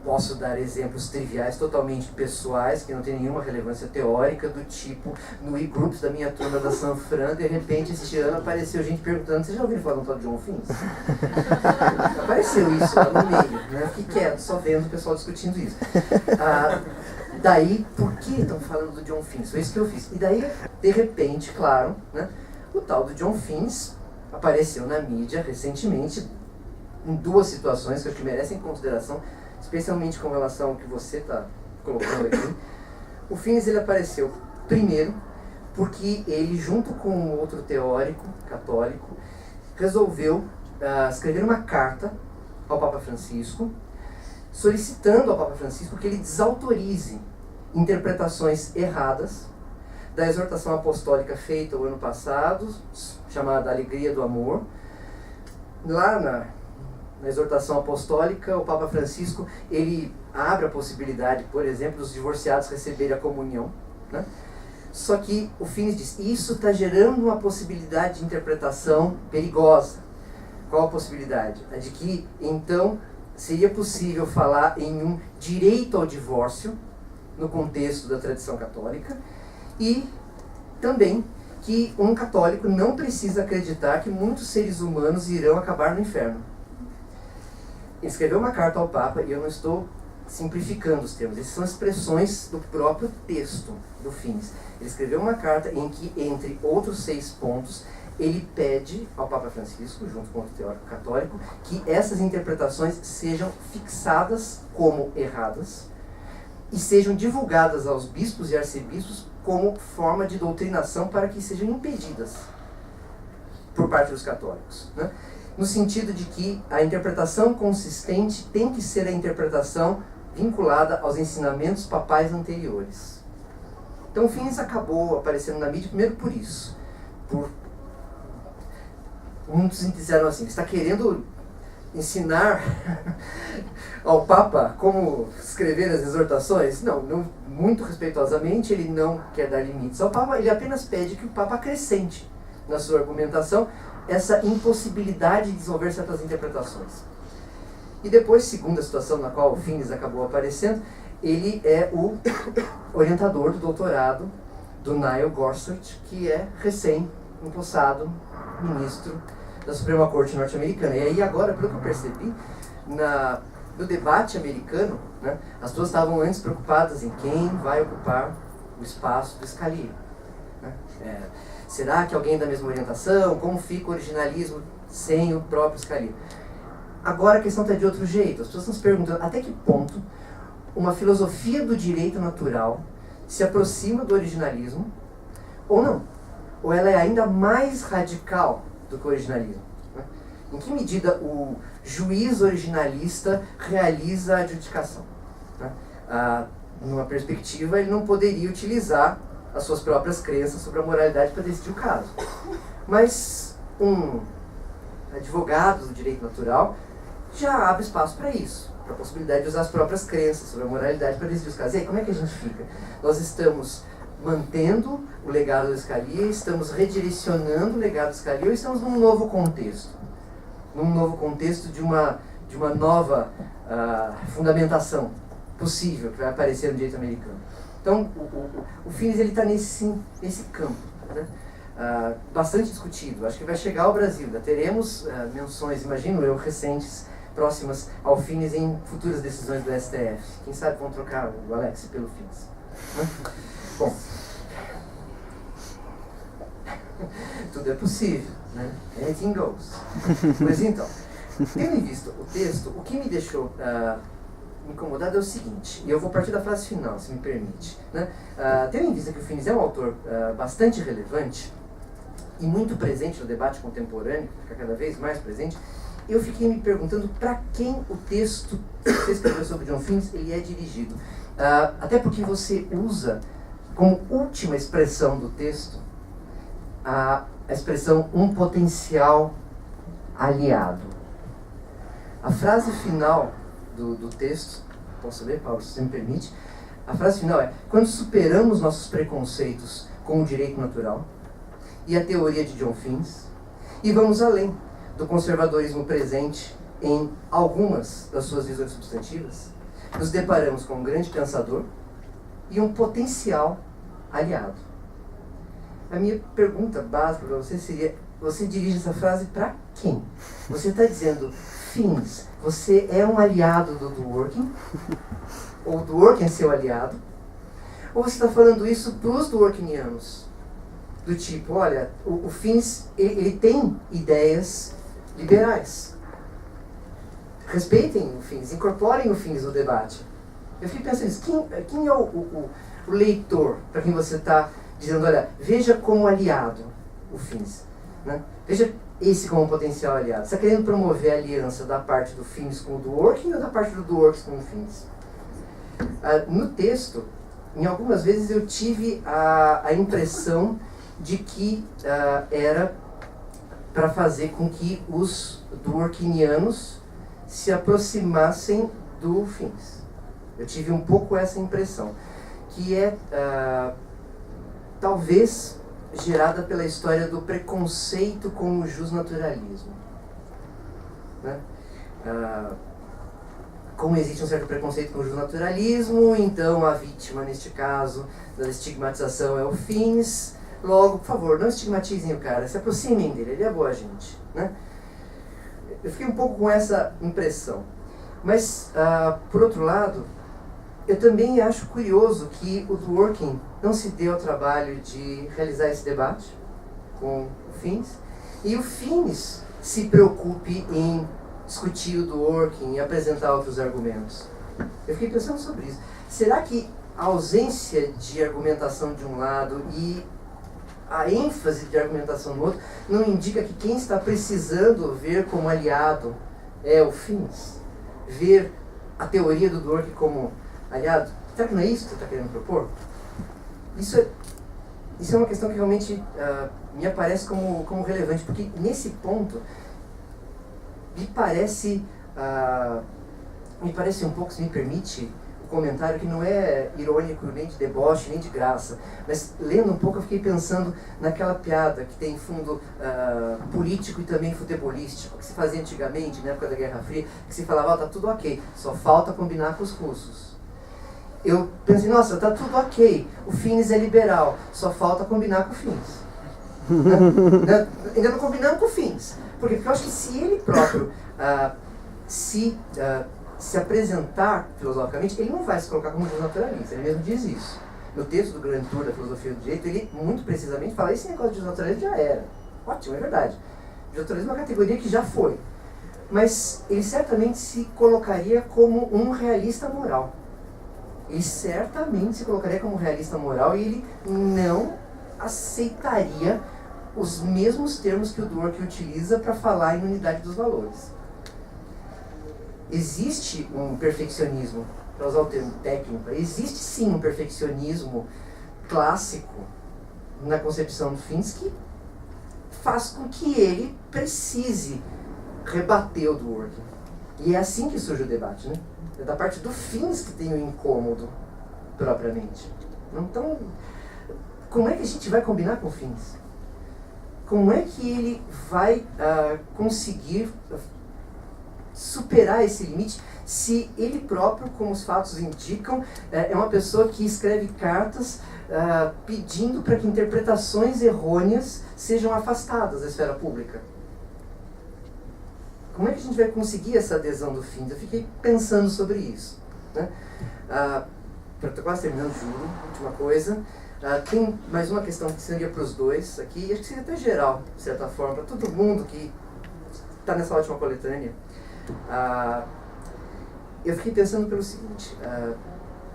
Posso dar exemplos triviais, totalmente pessoais, que não tem nenhuma relevância teórica, do tipo, no e-groups da minha turma da San Fran, de repente, este ano, apareceu gente perguntando: você já ouviu falar de um tal de John Fins? Apareceu isso lá no meio, né? Fiquei quieto, só vendo o pessoal discutindo isso. Daí, por que estão falando do John Fins? Foi isso que eu fiz. E daí, de repente, claro, né, o tal do John Fins apareceu na mídia recentemente, em duas situações que eu acho que merecem consideração, especialmente com relação ao que você está colocando aqui. O Fins, ele apareceu primeiro porque ele, junto com outro teórico católico, resolveu escrever uma carta ao Papa Francisco, solicitando ao Papa Francisco que ele desautorize interpretações erradas da exortação apostólica feita o ano passado, chamada Alegria do Amor. Lá na exortação apostólica, o Papa Francisco, ele abre a possibilidade, por exemplo, dos divorciados receberem a comunhão, né? Só que o Fins diz: isso está gerando uma possibilidade de interpretação perigosa. Qual a possibilidade? A de que, então, seria possível falar em um direito ao divórcio no contexto da tradição católica, e também que um católico não precisa acreditar que muitos seres humanos irão acabar no inferno. Ele escreveu uma carta ao Papa, e eu não estou simplificando os termos, essas são expressões do próprio texto do Fins. Ele escreveu uma carta em que, entre outros 6 pontos, ele pede ao Papa Francisco, junto com outro teórico católico, que essas interpretações sejam fixadas como erradas e sejam divulgadas aos bispos e arcebispos como forma de doutrinação para que sejam impedidas por parte dos católicos, né? No sentido de que a interpretação consistente tem que ser a interpretação vinculada aos ensinamentos papais anteriores. Então o Fins acabou aparecendo na mídia primeiro por isso. Muitos disseram assim: está querendo ensinar ao Papa como escrever as exortações? Não, muito respeitosamente, ele não quer dar limites ao Papa, ele apenas pede que o Papa acrescente na sua argumentação essa impossibilidade de desenvolver certas interpretações. E depois, segunda situação na qual o Fins acabou aparecendo, ele é o orientador do doutorado do Neil Gorsuch, que é recém-empossado ministro da Suprema Corte norte-americana. E aí agora, pelo que eu percebi, no debate americano, né, as pessoas estavam antes preocupadas em quem vai ocupar o espaço do Scalia. Né? Será que alguém da mesma orientação? Como fica o originalismo sem o próprio Scalia? Agora a questão está de outro jeito. As pessoas estão se perguntando até que ponto uma filosofia do direito natural se aproxima do originalismo ou não. Ou ela é ainda mais radical do que o originalismo. Né? Em que medida o juiz originalista realiza a adjudicação? Né? Numa perspectiva, ele não poderia utilizar as suas próprias crenças sobre a moralidade para decidir o caso. Mas um advogado do direito natural já abre espaço para isso, para a possibilidade de usar as próprias crenças sobre a moralidade para decidir os casos. E aí, como é que a gente fica? Nós estamos mantendo o legado do Scalia, estamos redirecionando o legado do Scalia, ou estamos num novo contexto? Num novo contexto de uma nova fundamentação possível que vai aparecer no direito americano. Então, o Finis está nesse campo, né? Bastante discutido. Acho que vai chegar ao Brasil. Ainda teremos menções, imagino eu, recentes, próximas ao Finis em futuras decisões do STF. Quem sabe vão trocar o Alex pelo Finis. Né? Bom, tudo é possível, né? Anything goes. Mas então, tendo em vista o texto, o que me deixou incomodado é o seguinte, e eu vou partir da frase final, se me permite. Né? Tendo em vista que o Finis é um autor bastante relevante e muito presente no debate contemporâneo, que fica cada vez mais presente, eu fiquei me perguntando para quem o texto que você escreveu sobre John Finis ele é dirigido. Até porque você usa como última expressão do texto a expressão um potencial aliado. A frase final do texto, posso ler, Paulo, se você me permite? A frase final é: quando superamos nossos preconceitos com o direito natural e a teoria de John Finis, e vamos além do conservadorismo presente em algumas das suas visões substantivas, nos deparamos com um grande pensador e um potencial aliado. A minha pergunta básica para você seria: você dirige essa frase para quem? Você está dizendo, Finis, você é um aliado do Dworkin? Ou o Dworkin é seu aliado? Ou você está falando isso para os Dworkinianos? Do tipo, olha, o Finis, ele tem ideias liberais. Respeitem o Finis, incorporem o Finis no debate. Eu fiquei pensando nisso, quem é o leitor para quem você está dizendo, olha, veja como aliado o Finis, né? Veja esse como um potencial aliado. Você está querendo promover a aliança da parte do Finis com o Dworkin ou da parte do Dworkin com o Finis? No texto, em algumas vezes eu tive a impressão de que era para fazer com que os Dworkinianos se aproximassem do Finis. Eu tive um pouco essa impressão, que é talvez gerada pela história do preconceito com o justnaturalismo. Né? Como existe um certo preconceito com o justnaturalismo, então a vítima, neste caso, da estigmatização é o Finis. Logo, por favor, não estigmatizem o cara, se aproximem dele, ele é boa gente. Né? Eu fiquei um pouco com essa impressão. Mas, por outro lado, eu também acho curioso que o Dworkin não se deu ao trabalho de realizar esse debate com o Finis, e o Finis se preocupe em discutir o Dworkin e apresentar outros argumentos. Eu fiquei pensando sobre isso. Será que a ausência de argumentação de um lado e a ênfase de argumentação no outro não indica que quem está precisando ver como aliado é o Finis? Ver a teoria do Dworkin como aliado? Será que não é isso que você está querendo propor? Isso é uma questão que realmente me aparece como relevante, porque nesse ponto me parece um pouco, se me permite, um comentário que não é irônico, nem de deboche, nem de graça, mas lendo um pouco eu fiquei pensando naquela piada que tem fundo político e também futebolístico, que se fazia antigamente, na época da Guerra Fria, que se falava, tá tudo ok, só falta combinar com os russos. eu pensei, nossa, tá tudo ok, o Fins é liberal, só falta combinar com o Fins. Ainda não combinamos com o Fins. Por quê? Porque eu acho que se ele próprio se apresentar filosoficamente, ele não vai se colocar como desnaturalista, ele mesmo diz isso. No texto do Grande Tour da Filosofia do Direito, ele muito precisamente fala, esse negócio de desnaturalismo já era. Ótimo, é verdade. Desnaturalismo é uma categoria que já foi. Mas ele certamente se colocaria como um realista moral. Ele certamente se colocaria como um realista moral e ele não aceitaria os mesmos termos que o Dworkin utiliza para falar em unidade dos valores. Existe um perfeccionismo, para usar o termo técnico, existe sim um perfeccionismo clássico na concepção do Fins que faz com que ele precise rebater o Dworkin. E é assim que surge o debate, né? É da parte do Fins que tem o incômodo, propriamente. Então, como é que a gente vai combinar com o Fins? Como é que ele vai conseguir superar esse limite se ele próprio, como os fatos indicam, é uma pessoa que escreve cartas pedindo para que interpretações errôneas sejam afastadas da esfera pública? Como é que a gente vai conseguir essa adesão do Fins? Eu fiquei pensando sobre isso, né? Estou quase terminando, juro. Última coisa. Tem mais uma questão que seria para os dois aqui, e acho que seria até geral, de certa forma, para todo mundo que está nessa ótima coletânea. Eu fiquei pensando pelo seguinte,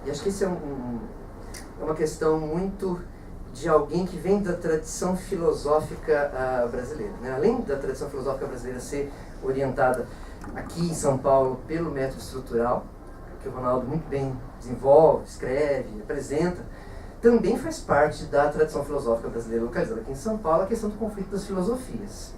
e acho que isso é uma questão muito de alguém que vem da tradição filosófica brasileira, né? Além da tradição filosófica brasileira ser orientada aqui em São Paulo pelo método estrutural, que o Ronaldo muito bem desenvolve, escreve, apresenta, também faz parte da tradição filosófica brasileira localizada aqui em São Paulo a questão do conflito das filosofias,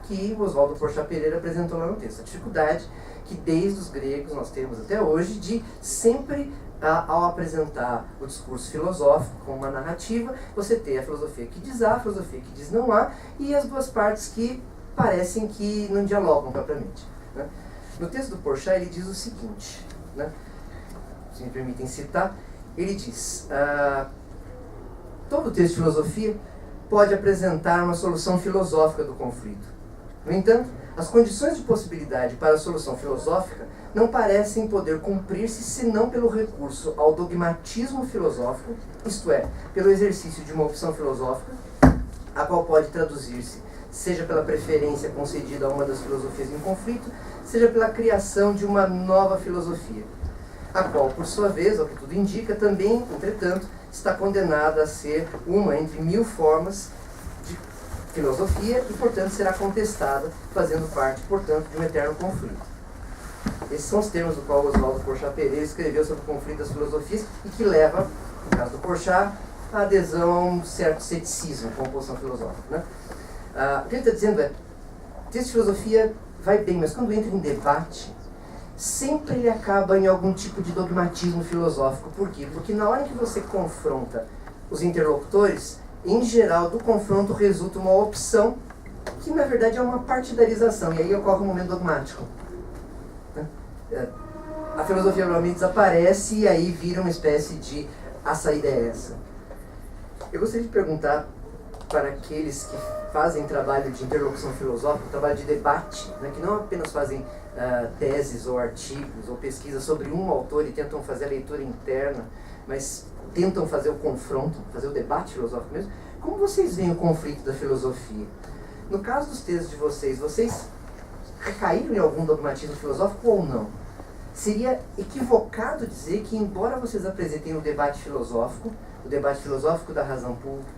que o Oswaldo Porchat Pereira apresentou lá no texto. A dificuldade que desde os gregos nós temos até hoje de sempre, ao apresentar o discurso filosófico como uma narrativa, você ter a filosofia que diz A, a filosofia que diz não há, e as duas partes que parecem que não dialogam propriamente, né? No texto do Porchat ele diz o seguinte, né? Se me permitem citar, ele diz, todo texto de filosofia pode apresentar uma solução filosófica do conflito. No entanto, as condições de possibilidade para a solução filosófica não parecem poder cumprir-se senão pelo recurso ao dogmatismo filosófico, isto é, pelo exercício de uma opção filosófica, a qual pode traduzir-se seja pela preferência concedida a uma das filosofias em conflito, seja pela criação de uma nova filosofia, a qual, por sua vez, ao que tudo indica, também, entretanto, está condenada a ser uma entre 1000 formas de filosofia e, portanto, será contestada, fazendo parte, portanto, de um eterno conflito. Esses são os termos do qual Oswaldo Porchat Pereira escreveu sobre o conflito das filosofias e que leva, no caso do Porchat, a adesão a um certo ceticismo com a posição filosófica, né? O que ele está dizendo é, o texto de filosofia vai bem, mas quando entra em debate, sempre ele acaba em algum tipo de dogmatismo filosófico. Por quê? Porque na hora que você confronta os interlocutores, em geral, do confronto resulta uma opção que, na verdade, é uma partidarização. E aí ocorre um momento dogmático, né? A filosofia provavelmente desaparece e aí vira uma espécie de a saída é essa. Eu gostaria de perguntar para aqueles que fazem trabalho de interlocução filosófica, trabalho de debate, né, que não apenas fazem teses ou artigos ou pesquisas sobre um autor e tentam fazer a leitura interna, mas tentam fazer o confronto, fazer o debate filosófico mesmo. Como vocês veem o conflito da filosofia? No caso dos textos de vocês recaíram em algum dogmatismo filosófico ou não? Seria equivocado dizer que, embora vocês apresentem o debate filosófico da razão pública,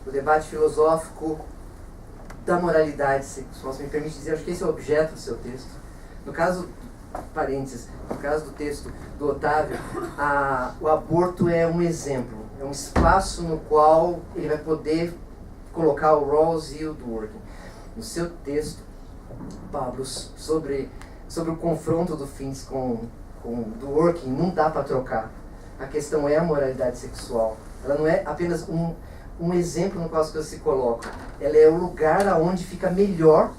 o debate filosófico da moralidade, se você me permite dizer, acho que esse é o objeto do seu texto. No caso, parênteses, no caso do texto do Otávio, o aborto é um exemplo, é um espaço no qual ele vai poder colocar o Rawls e o Dworkin. No seu texto, Pablo, sobre o confronto do Fins com o Dworkin, não dá para trocar. A questão é a moralidade sexual. Ela não é apenas um exemplo no qual as coisas se colocam. Ela é o lugar aonde fica melhor,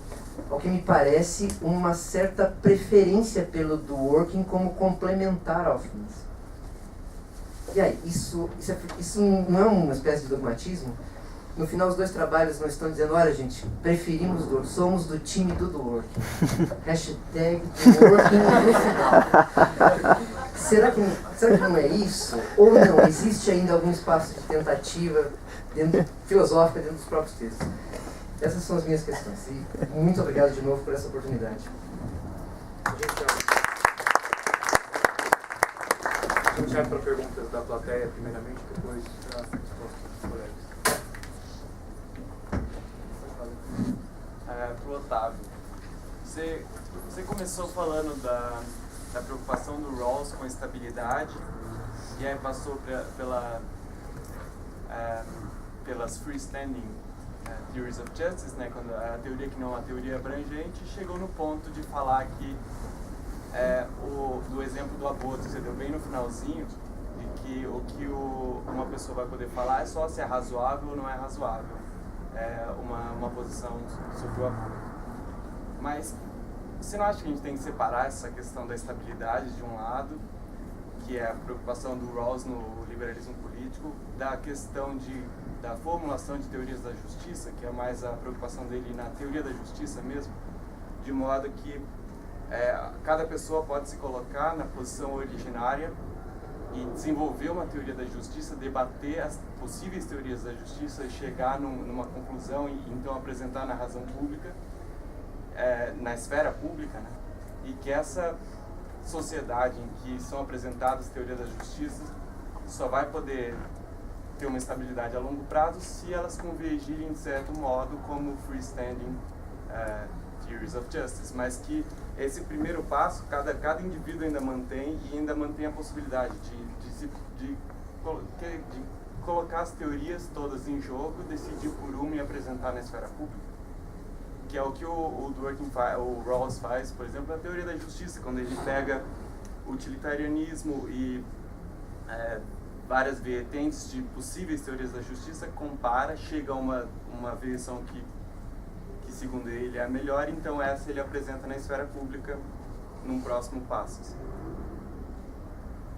ao que me parece, uma certa preferência pelo Dworkin como complementar ao Fins. E aí, isso não é uma espécie de dogmatismo? No final, os dois trabalhos não estão dizendo, olha gente, preferimos do work, somos do time do working. Hashtag do working no final. Será que não é isso? Ou não? Existe ainda algum espaço de tentativa filosófica dentro dos próprios textos? Essas são as minhas questões. E muito obrigado de novo por essa oportunidade. A gente abre para perguntas da plateia, primeiramente, depois para as respostas dos colegas. Para o Otávio. Você começou falando da preocupação do Rawls com a estabilidade e aí passou pelas freestanding theories of justice, né, quando a teoria que não é uma teoria abrangente, chegou no ponto de falar que do exemplo do aborto que você deu bem no finalzinho, de que o que uma pessoa vai poder falar é só se é razoável ou não é razoável. Uma posição sobre o aborto. Mas você não acha que a gente tem que separar essa questão da estabilidade de um lado, que é a preocupação do Rawls no liberalismo político, da questão da formulação de teorias da justiça, que é mais a preocupação dele na teoria da justiça mesmo, de modo que cada pessoa pode se colocar na posição originária e desenvolver uma teoria da justiça, debater as possíveis teorias da justiça e chegar numa conclusão e então apresentar na razão pública, na esfera pública, né? E que essa sociedade em que são apresentadas teorias da justiça só vai poder ter uma estabilidade a longo prazo se elas convergirem de certo modo como freestanding theories of justice, mas que esse primeiro passo, cada indivíduo ainda mantém e ainda mantém a possibilidade de colocar as teorias todas em jogo, decidir por uma e apresentar na esfera pública, que é o que o Rawls faz, por exemplo, na teoria da justiça, quando ele pega o utilitarianismo e várias vertentes de possíveis teorias da justiça, compara, chega a uma versão que segundo ele é a melhor, então essa ele apresenta na esfera pública num próximo passo. Assim.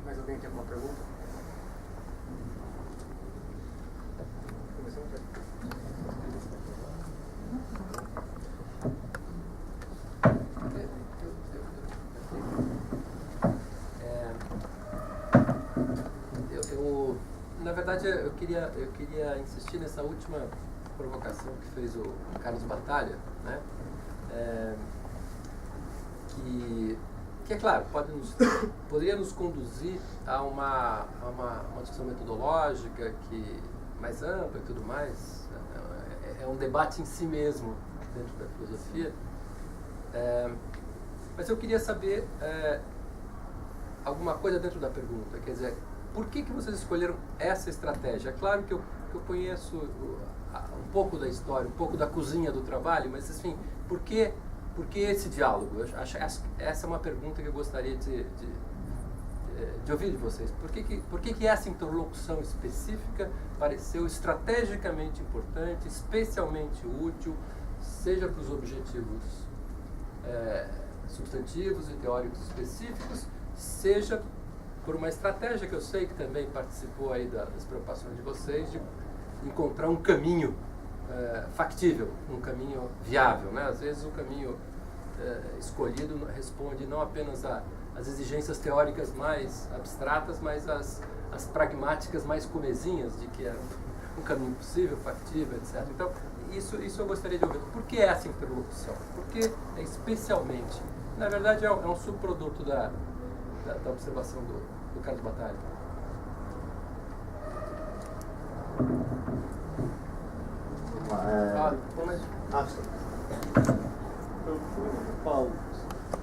Mais alguém tem alguma pergunta? Começamos aqui. Na verdade, eu queria insistir nessa última provocação que fez o Carlos Batalha, né? Que é claro, poderia nos conduzir a uma discussão metodológica mais ampla e tudo mais. É um debate em si mesmo dentro da filosofia. Mas eu queria saber alguma coisa dentro da pergunta, quer dizer, por que vocês escolheram essa estratégia? É claro que eu conheço um pouco da história, um pouco da cozinha do trabalho, mas assim, por que esse diálogo? Essa é uma pergunta que eu gostaria de ouvir de vocês. Por que essa interlocução específica pareceu estrategicamente importante, especialmente útil, seja para os objetivos substantivos e teóricos específicos, seja por uma estratégia que eu sei que também participou aí das preocupações de vocês, de encontrar um caminho factível, um caminho viável, né? Às vezes o caminho escolhido responde não apenas às exigências teóricas mais abstratas, mas às pragmáticas mais comezinhas de que é um caminho possível, factível, etc. Então, isso eu gostaria de ouvir. Por que essa interlocução? Porque especialmente, na verdade é um subproduto da observação do Carlos Batalha. Paulo,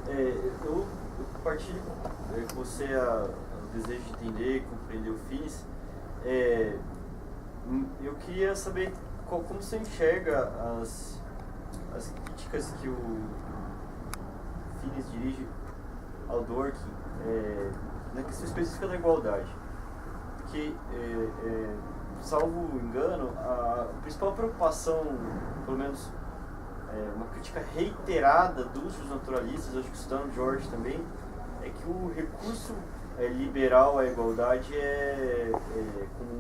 eu compartilho com você o desejo de entender e compreender o Finis. Eu queria saber como você enxerga as críticas que o Finis dirige ao Dworkin na questão específica da igualdade. Porque, salvo engano, a principal preocupação, pelo menos uma crítica reiterada dos naturalistas, acho que o Stan George também, é que o recurso liberal à igualdade como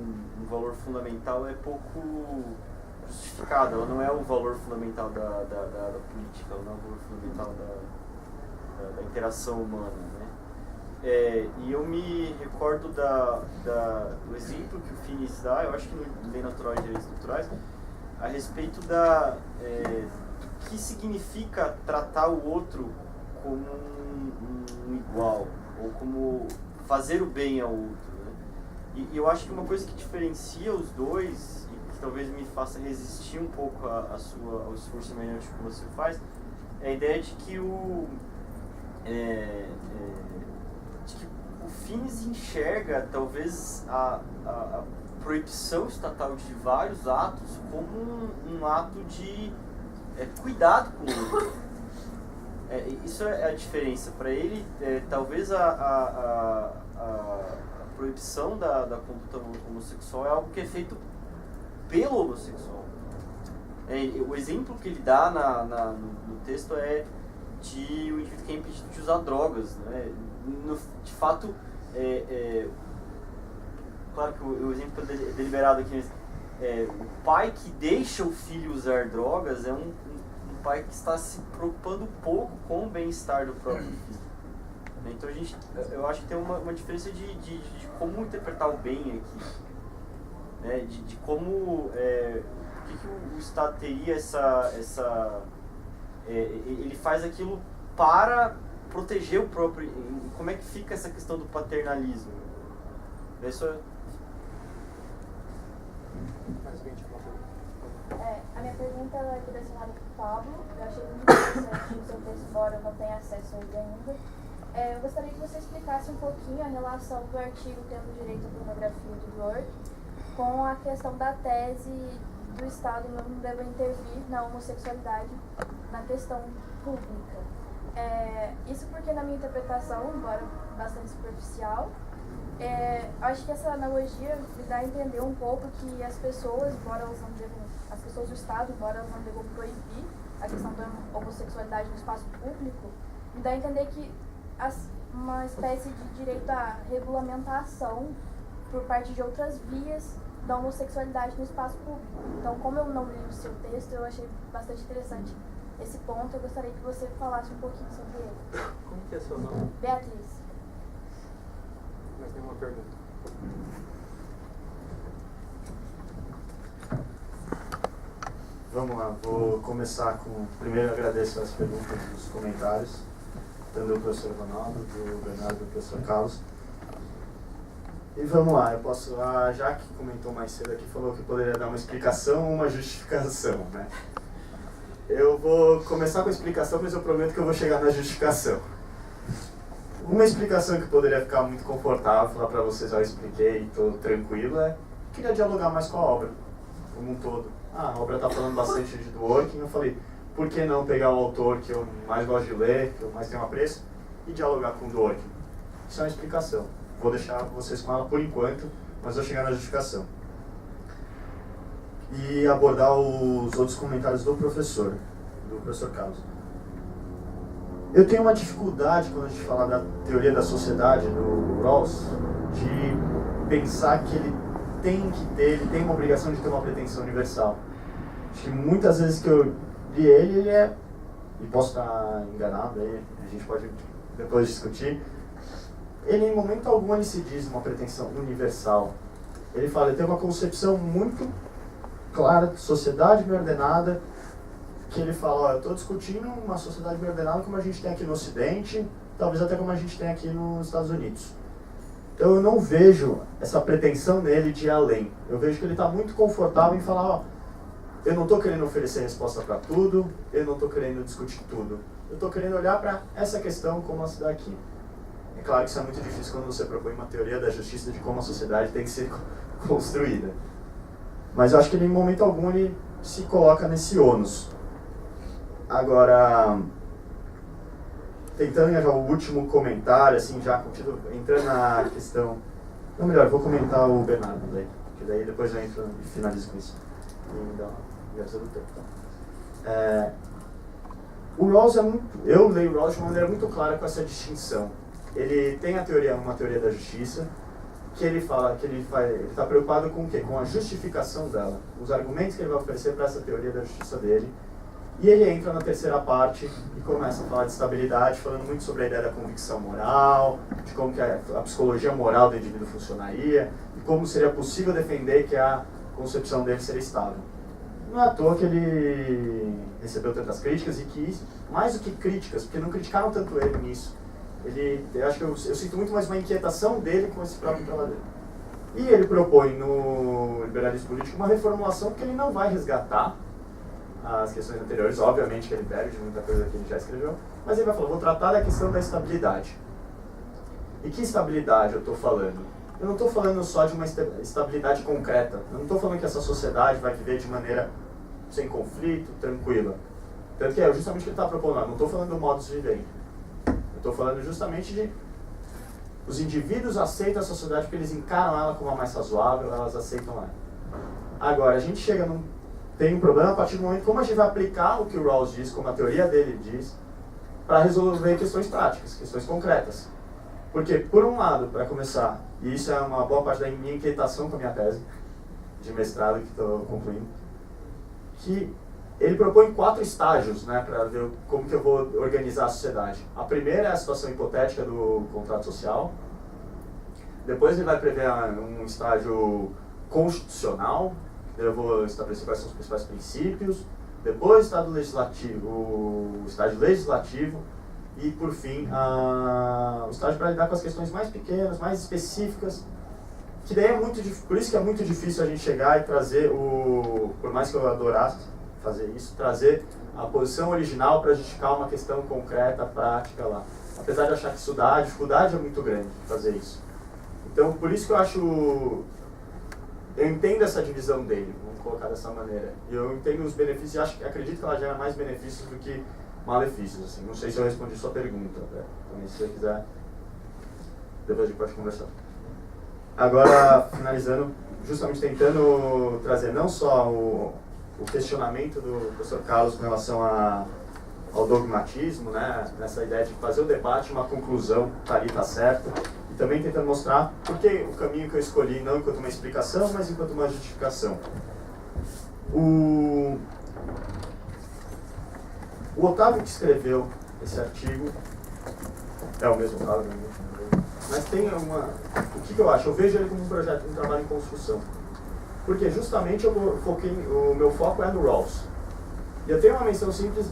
um valor fundamental é pouco justificada. Ela não é o valor fundamental da política, ela não é o valor fundamental da interação humana, né? E eu me recordo do exemplo que o Finis dá, eu acho que no Lei Natural e Direitos Naturais, a respeito do que significa tratar o outro como um igual, ou como fazer o bem ao outro, né? E eu acho que uma coisa que diferencia os dois, e que talvez me faça resistir um pouco ao esforço semelhante que você faz, é a ideia de que o Finis enxerga talvez a proibição estatal de vários atos como um ato de cuidado com o outro. Isso é a diferença. Para ele, talvez a proibição da conduta homossexual é algo que é feito pelo homossexual. O exemplo que ele dá no texto é de o indivíduo que é impedido de usar drogas, né? De fato, claro que o exemplo é deliberado aqui, mas o pai que deixa o filho usar drogas é um pai que está se preocupando pouco com o bem-estar do próprio filho. Então eu acho que tem uma diferença de como interpretar o bem aqui, né? De como que o Estado teria ele faz aquilo para proteger o próprio. Como é que fica essa questão do paternalismo? Isso a minha pergunta é direcionada para o Pablo. Eu achei muito interessante o seu texto, embora eu não tenha acesso a ele ainda. Eu gostaria que você explicasse um pouquinho a relação do artigo Tendo Direito à Pornografia do Dwork com a questão da tese do Estado não deve intervir na homossexualidade na questão pública. Isso porque, na minha interpretação, embora bastante superficial, acho que essa analogia me dá a entender um pouco que as pessoas, embora elas não devam, as pessoas do Estado, embora elas não devam proibir a questão da homossexualidade no espaço público, me dá a entender que uma espécie de direito à regulamentação por parte de outras vias da homossexualidade no espaço público. Então, como eu não li o seu texto, eu achei bastante interessante esse ponto. Eu gostaria que você falasse um pouquinho sobre ele. Como que é seu nome? Beatriz. Mais nenhuma pergunta? Vamos lá, vou começar com... Primeiro agradeço as perguntas dos comentários, tanto do professor Ronaldo, do Bernardo e do professor Carlos. E vamos lá, eu posso... A Jaque comentou mais cedo aqui, falou que poderia dar uma explicação ou uma justificação, né? Eu vou começar com a explicação, mas eu prometo que eu vou chegar na justificação. Uma explicação que poderia ficar muito confortável, falar para vocês, já expliquei, estou tranquilo, queria dialogar mais com a obra, como um todo. A obra está falando bastante de Dworkin, eu falei, por que não pegar o autor que eu mais gosto de ler, que eu mais tenho apreço, e dialogar com Dworkin? Isso é uma explicação. Vou deixar vocês com ela por enquanto, mas vou chegar na justificação. E abordar os outros comentários do professor Carlos. Eu tenho uma dificuldade, quando a gente fala da teoria da sociedade, do Rawls, de pensar que ele tem uma obrigação de ter uma pretensão universal. Acho que muitas vezes que eu li ele e posso estar enganado, aí a gente pode depois discutir, ele em momento algum ele se diz uma pretensão universal. Ele fala, ele tem uma concepção muito clara de sociedade bem ordenada, que ele fala, eu estou discutindo uma sociedade bem ordenada como a gente tem aqui no Ocidente, talvez até como a gente tem aqui nos Estados Unidos. Então eu não vejo essa pretensão nele de ir além. Eu vejo que ele está muito confortável em falar, eu não estou querendo oferecer resposta para tudo, eu não estou querendo discutir tudo. Eu estou querendo olhar para essa questão como ela se dá aqui. É claro que isso é muito difícil quando você propõe uma teoria da justiça de como a sociedade tem que ser construída. Mas eu acho que ele, em momento algum, ele se coloca nesse ônus. Agora, tentando já o último comentário, assim, já entrando na questão... Não, melhor, vou comentar o Bernardo daí, que daí depois eu entro e finalizo com isso. E dá uma inversão do tempo. Então. O Rawls eu leio o Rawls de uma maneira muito clara com essa distinção. ele tem uma teoria da justiça, que ele fala que ele está preocupado com o quê? Com a justificação dela, os argumentos que ele vai oferecer para essa teoria da justiça dele. E ele entra na terceira parte e começa a falar de estabilidade, falando muito sobre a ideia da convicção moral, de como que a psicologia moral do indivíduo funcionaria, e como seria possível defender que a concepção dele seria estável. Não é à toa que ele recebeu tantas críticas, e que, mais do que críticas, porque não criticaram tanto ele nisso, eu acho que eu sinto muito mais uma inquietação dele com esse próprio trabalho dele. E ele propõe no liberalismo político uma reformulação que ele não vai resgatar as questões anteriores, obviamente que ele perde muita coisa que ele já escreveu, mas ele vai falar, vou tratar da questão da estabilidade. E que estabilidade eu estou falando? Eu não estou falando só de uma estabilidade concreta, eu não estou falando que essa sociedade vai viver de maneira sem conflito, tranquila. Tanto que é justamente o que ele está propondo, não estou falando do modo de viver. Eu estou falando justamente de os indivíduos aceitam a sociedade porque eles encaram ela como a mais razoável, elas aceitam ela. Agora, a gente tem um problema a partir do momento como a gente vai aplicar o que o Rawls diz, como a teoria dele diz, para resolver questões práticas, questões concretas. Porque, por um lado, para começar, e isso é uma boa parte da minha inquietação com a minha tese de mestrado que estou concluindo, que ele propõe 4 estágios, né, para ver como que eu vou organizar a sociedade. A primeira é a situação hipotética do contrato social. Depois ele vai prever um estágio constitucional. Eu vou estabelecer quais são os principais princípios. Depois o estágio legislativo. E, por fim, o estágio para lidar com as questões mais pequenas, mais específicas. Que daí por isso que é muito difícil a gente chegar e trazer por mais que eu adorasse fazer isso, trazer a posição original para justificar uma questão concreta, prática lá. Apesar de achar que a dificuldade é muito grande de fazer isso. Então, por isso que eu entendo essa divisão dele, vamos colocar dessa maneira. E eu entendo os benefícios, acredito que ela gera mais benefícios do que malefícios. Assim. Não sei se eu respondi sua pergunta, também se você quiser, depois a gente pode conversar. Agora, finalizando, justamente tentando trazer não só o questionamento do professor Carlos com relação ao dogmatismo, né, nessa ideia de fazer o debate, uma conclusão, tá ali, tá certo, e também tentando mostrar por que o caminho que eu escolhi, não enquanto uma explicação, mas enquanto uma justificação. O Otávio que escreveu esse artigo, é o mesmo Otávio, mas tem o que eu acho? Eu vejo ele como um projeto, um trabalho em construção. Porque justamente o meu foco é no Rawls. E eu tenho uma menção simples,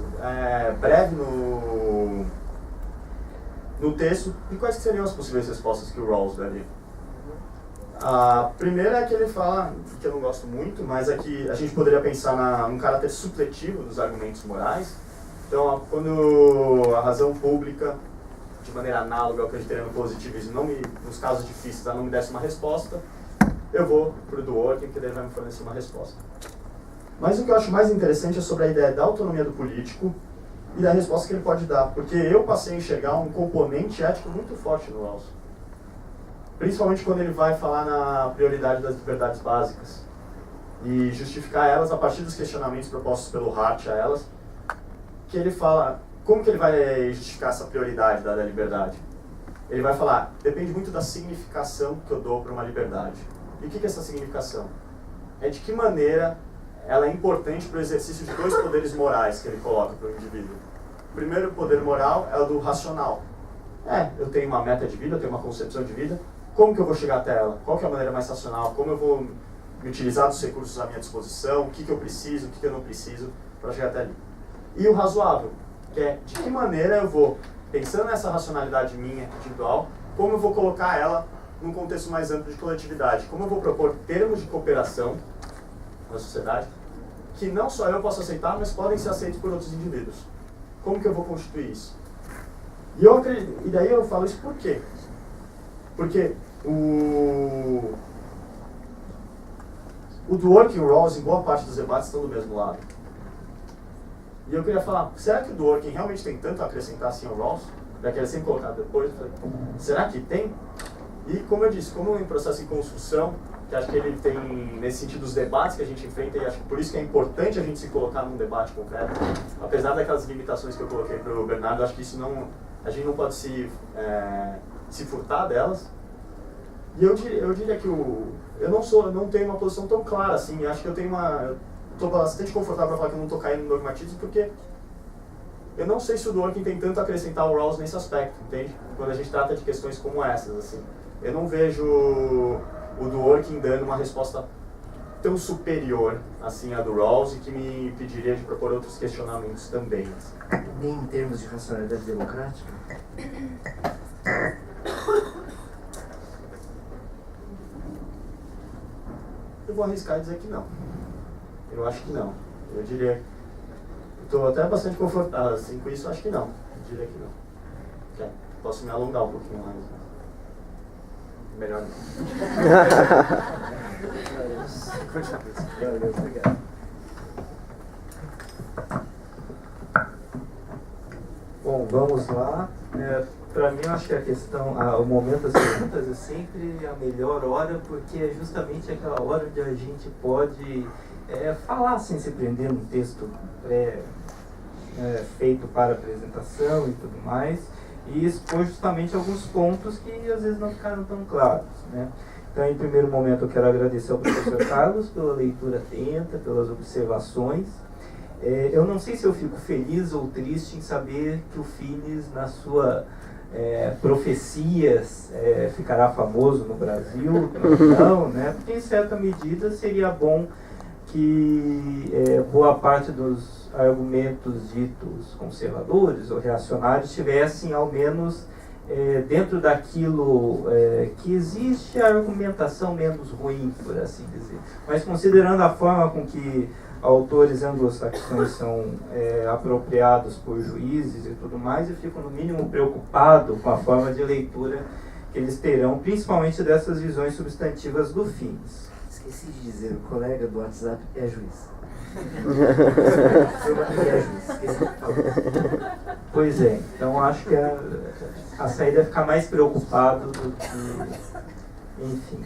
breve no texto, de quais que seriam as possíveis respostas que o Rawls daria. A primeira é que ele fala, que eu não gosto muito, mas é que a gente poderia pensar num caráter supletivo dos argumentos morais. Então, quando a razão pública, de maneira análoga ao que a gente teria no positivismo, nos casos difíceis, ela não me desse uma resposta, eu vou para o Dworkin, que daí vai me fornecer uma resposta. Mas o que eu acho mais interessante é sobre a ideia da autonomia do político e da resposta que ele pode dar, porque eu passei a enxergar um componente ético muito forte no Rawls. Principalmente quando ele vai falar na prioridade das liberdades básicas e justificar elas a partir dos questionamentos propostos pelo Hart a elas, que ele fala, como que ele vai justificar essa prioridade da liberdade? Ele vai falar, depende muito da significação que eu dou para uma liberdade. E o que é essa significação? É de que maneira ela é importante para o exercício de 2 poderes morais que ele coloca para o indivíduo. O primeiro poder moral é o do racional. Eu tenho uma meta de vida, eu tenho uma concepção de vida, como que eu vou chegar até ela? Qual que é a maneira mais racional? Como eu vou me utilizar dos recursos à minha disposição? O que eu preciso, o que eu não preciso para chegar até ali? E o razoável, que é de que maneira eu vou, pensando nessa racionalidade minha, individual, como eu vou colocar ela num contexto mais amplo de coletividade, como eu vou propor termos de cooperação na sociedade, que não só eu posso aceitar, mas podem ser aceitos por outros indivíduos. Como que eu vou constituir isso? E daí eu falo isso por quê? Porque o Dworkin e o Rawls, em boa parte dos debates, estão do mesmo lado. E eu queria falar, será que o Dworkin realmente tem tanto a acrescentar assim ao Rawls? Já que ele é sempre colocado depois, será que tem? E como eu disse, como em processo de construção, que acho que ele tem, nesse sentido, os debates que a gente enfrenta, e acho que por isso que é importante a gente se colocar num debate concreto, apesar daquelas limitações que eu coloquei para o Bernardo, acho que isso não a gente não pode se furtar delas. E eu diria que eu não tenho uma posição tão clara assim. Eu acho que eu estou bastante confortável para falar que eu não estou caindo no dogmatismo, porque eu não sei se o Dworkin tem tanto a acrescentar ao Rawls nesse aspecto, entende? Quando a gente trata de questões como essas, assim. Eu não vejo o Dworkin dando uma resposta tão superior assim a do Rawls e que me impediria de propor outros questionamentos também. Assim. Nem em termos de racionalidade democrática? Eu vou arriscar dizer que não. Eu acho que não. Eu diria... Estou até bastante confortável assim, com isso, eu acho que não. Eu diria que não. Okay. Posso me alongar um pouquinho mais. Melhor não. Valeu, obrigado. Bom, vamos lá. Para mim, eu acho que a questão, o momento das perguntas é sempre a melhor hora, porque é justamente aquela hora onde a gente pode falar sem se prender num texto feito para apresentação e tudo mais, e expor justamente alguns pontos que às vezes não ficaram tão claros, né? Então, em primeiro momento, eu quero agradecer ao professor Carlos pela leitura atenta, pelas observações. Eu não sei se eu fico feliz ou triste em saber que o Finis, na sua profecias, ficará famoso no Brasil, não, né? Porque em certa medida seria bom que boa parte dos argumentos ditos conservadores ou reacionários tivessem ao menos dentro daquilo que existe a argumentação menos ruim, por assim dizer. Mas considerando a forma com que autores anglo-saxões são apropriados por juízes e tudo mais, eu fico no mínimo preocupado com a forma de leitura que eles terão, principalmente dessas visões substantivas do Finis. Esqueci de dizer, o colega do WhatsApp é juiz. Pois é, então acho que a saída é ficar mais preocupado do que... Enfim.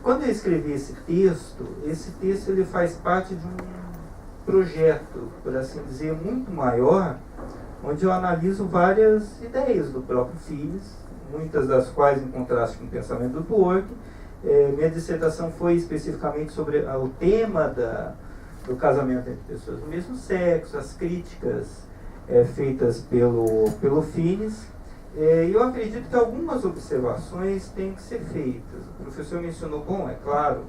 Quando eu escrevi esse texto ele faz parte de um projeto, por assim dizer, muito maior, onde eu analiso várias ideias do próprio Finis, muitas das quais em contraste com o pensamento do Dworkin. Minha dissertação foi especificamente sobre o tema do casamento entre pessoas do mesmo sexo, as críticas feitas pelo Finis. Eu acredito que algumas observações têm que ser feitas. O professor mencionou, é claro,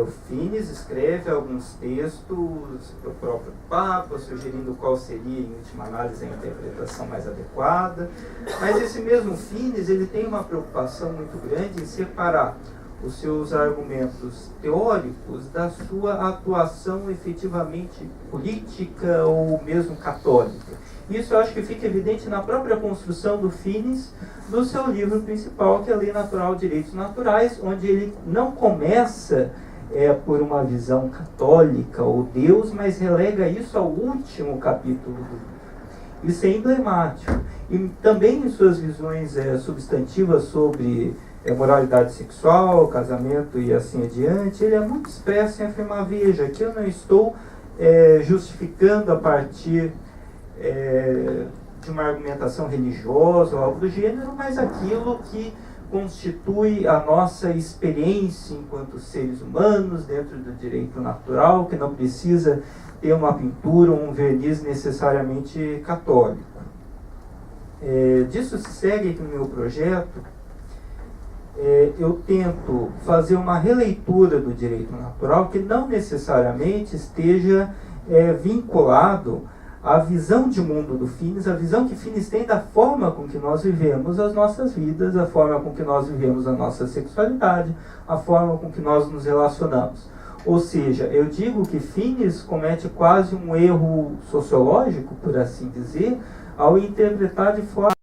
o Finis escreve alguns textos para o próprio Papa, sugerindo qual seria, em última análise, a interpretação mais adequada. Mas esse mesmo Finis, ele tem uma preocupação muito grande em separar os seus argumentos teóricos da sua atuação efetivamente política ou mesmo católica. Isso eu acho que fica evidente na própria construção do Finis, do seu livro principal, que é a Lei Natural, Direitos Naturais, onde ele não começa por uma visão católica ou Deus, mas relega isso ao último capítulo do livro. Isso é emblemático. E também em suas visões substantivas sobre moralidade sexual, casamento e assim adiante, ele é muito expresso em afirmar, veja, que eu não estou justificando a partir de uma argumentação religiosa ou algo do gênero, mas aquilo que constitui a nossa experiência enquanto seres humanos dentro do direito natural, que não precisa ter uma pintura ou um verniz necessariamente católico. Disso se segue que no meu projeto eu tento fazer uma releitura do direito natural que não necessariamente esteja vinculado à visão de mundo do Finis, a visão que Finis tem da forma com que nós vivemos as nossas vidas, a forma com que nós vivemos a nossa sexualidade, a forma com que nós nos relacionamos. Ou seja, eu digo que Finis comete quase um erro sociológico, por assim dizer, ao interpretar de forma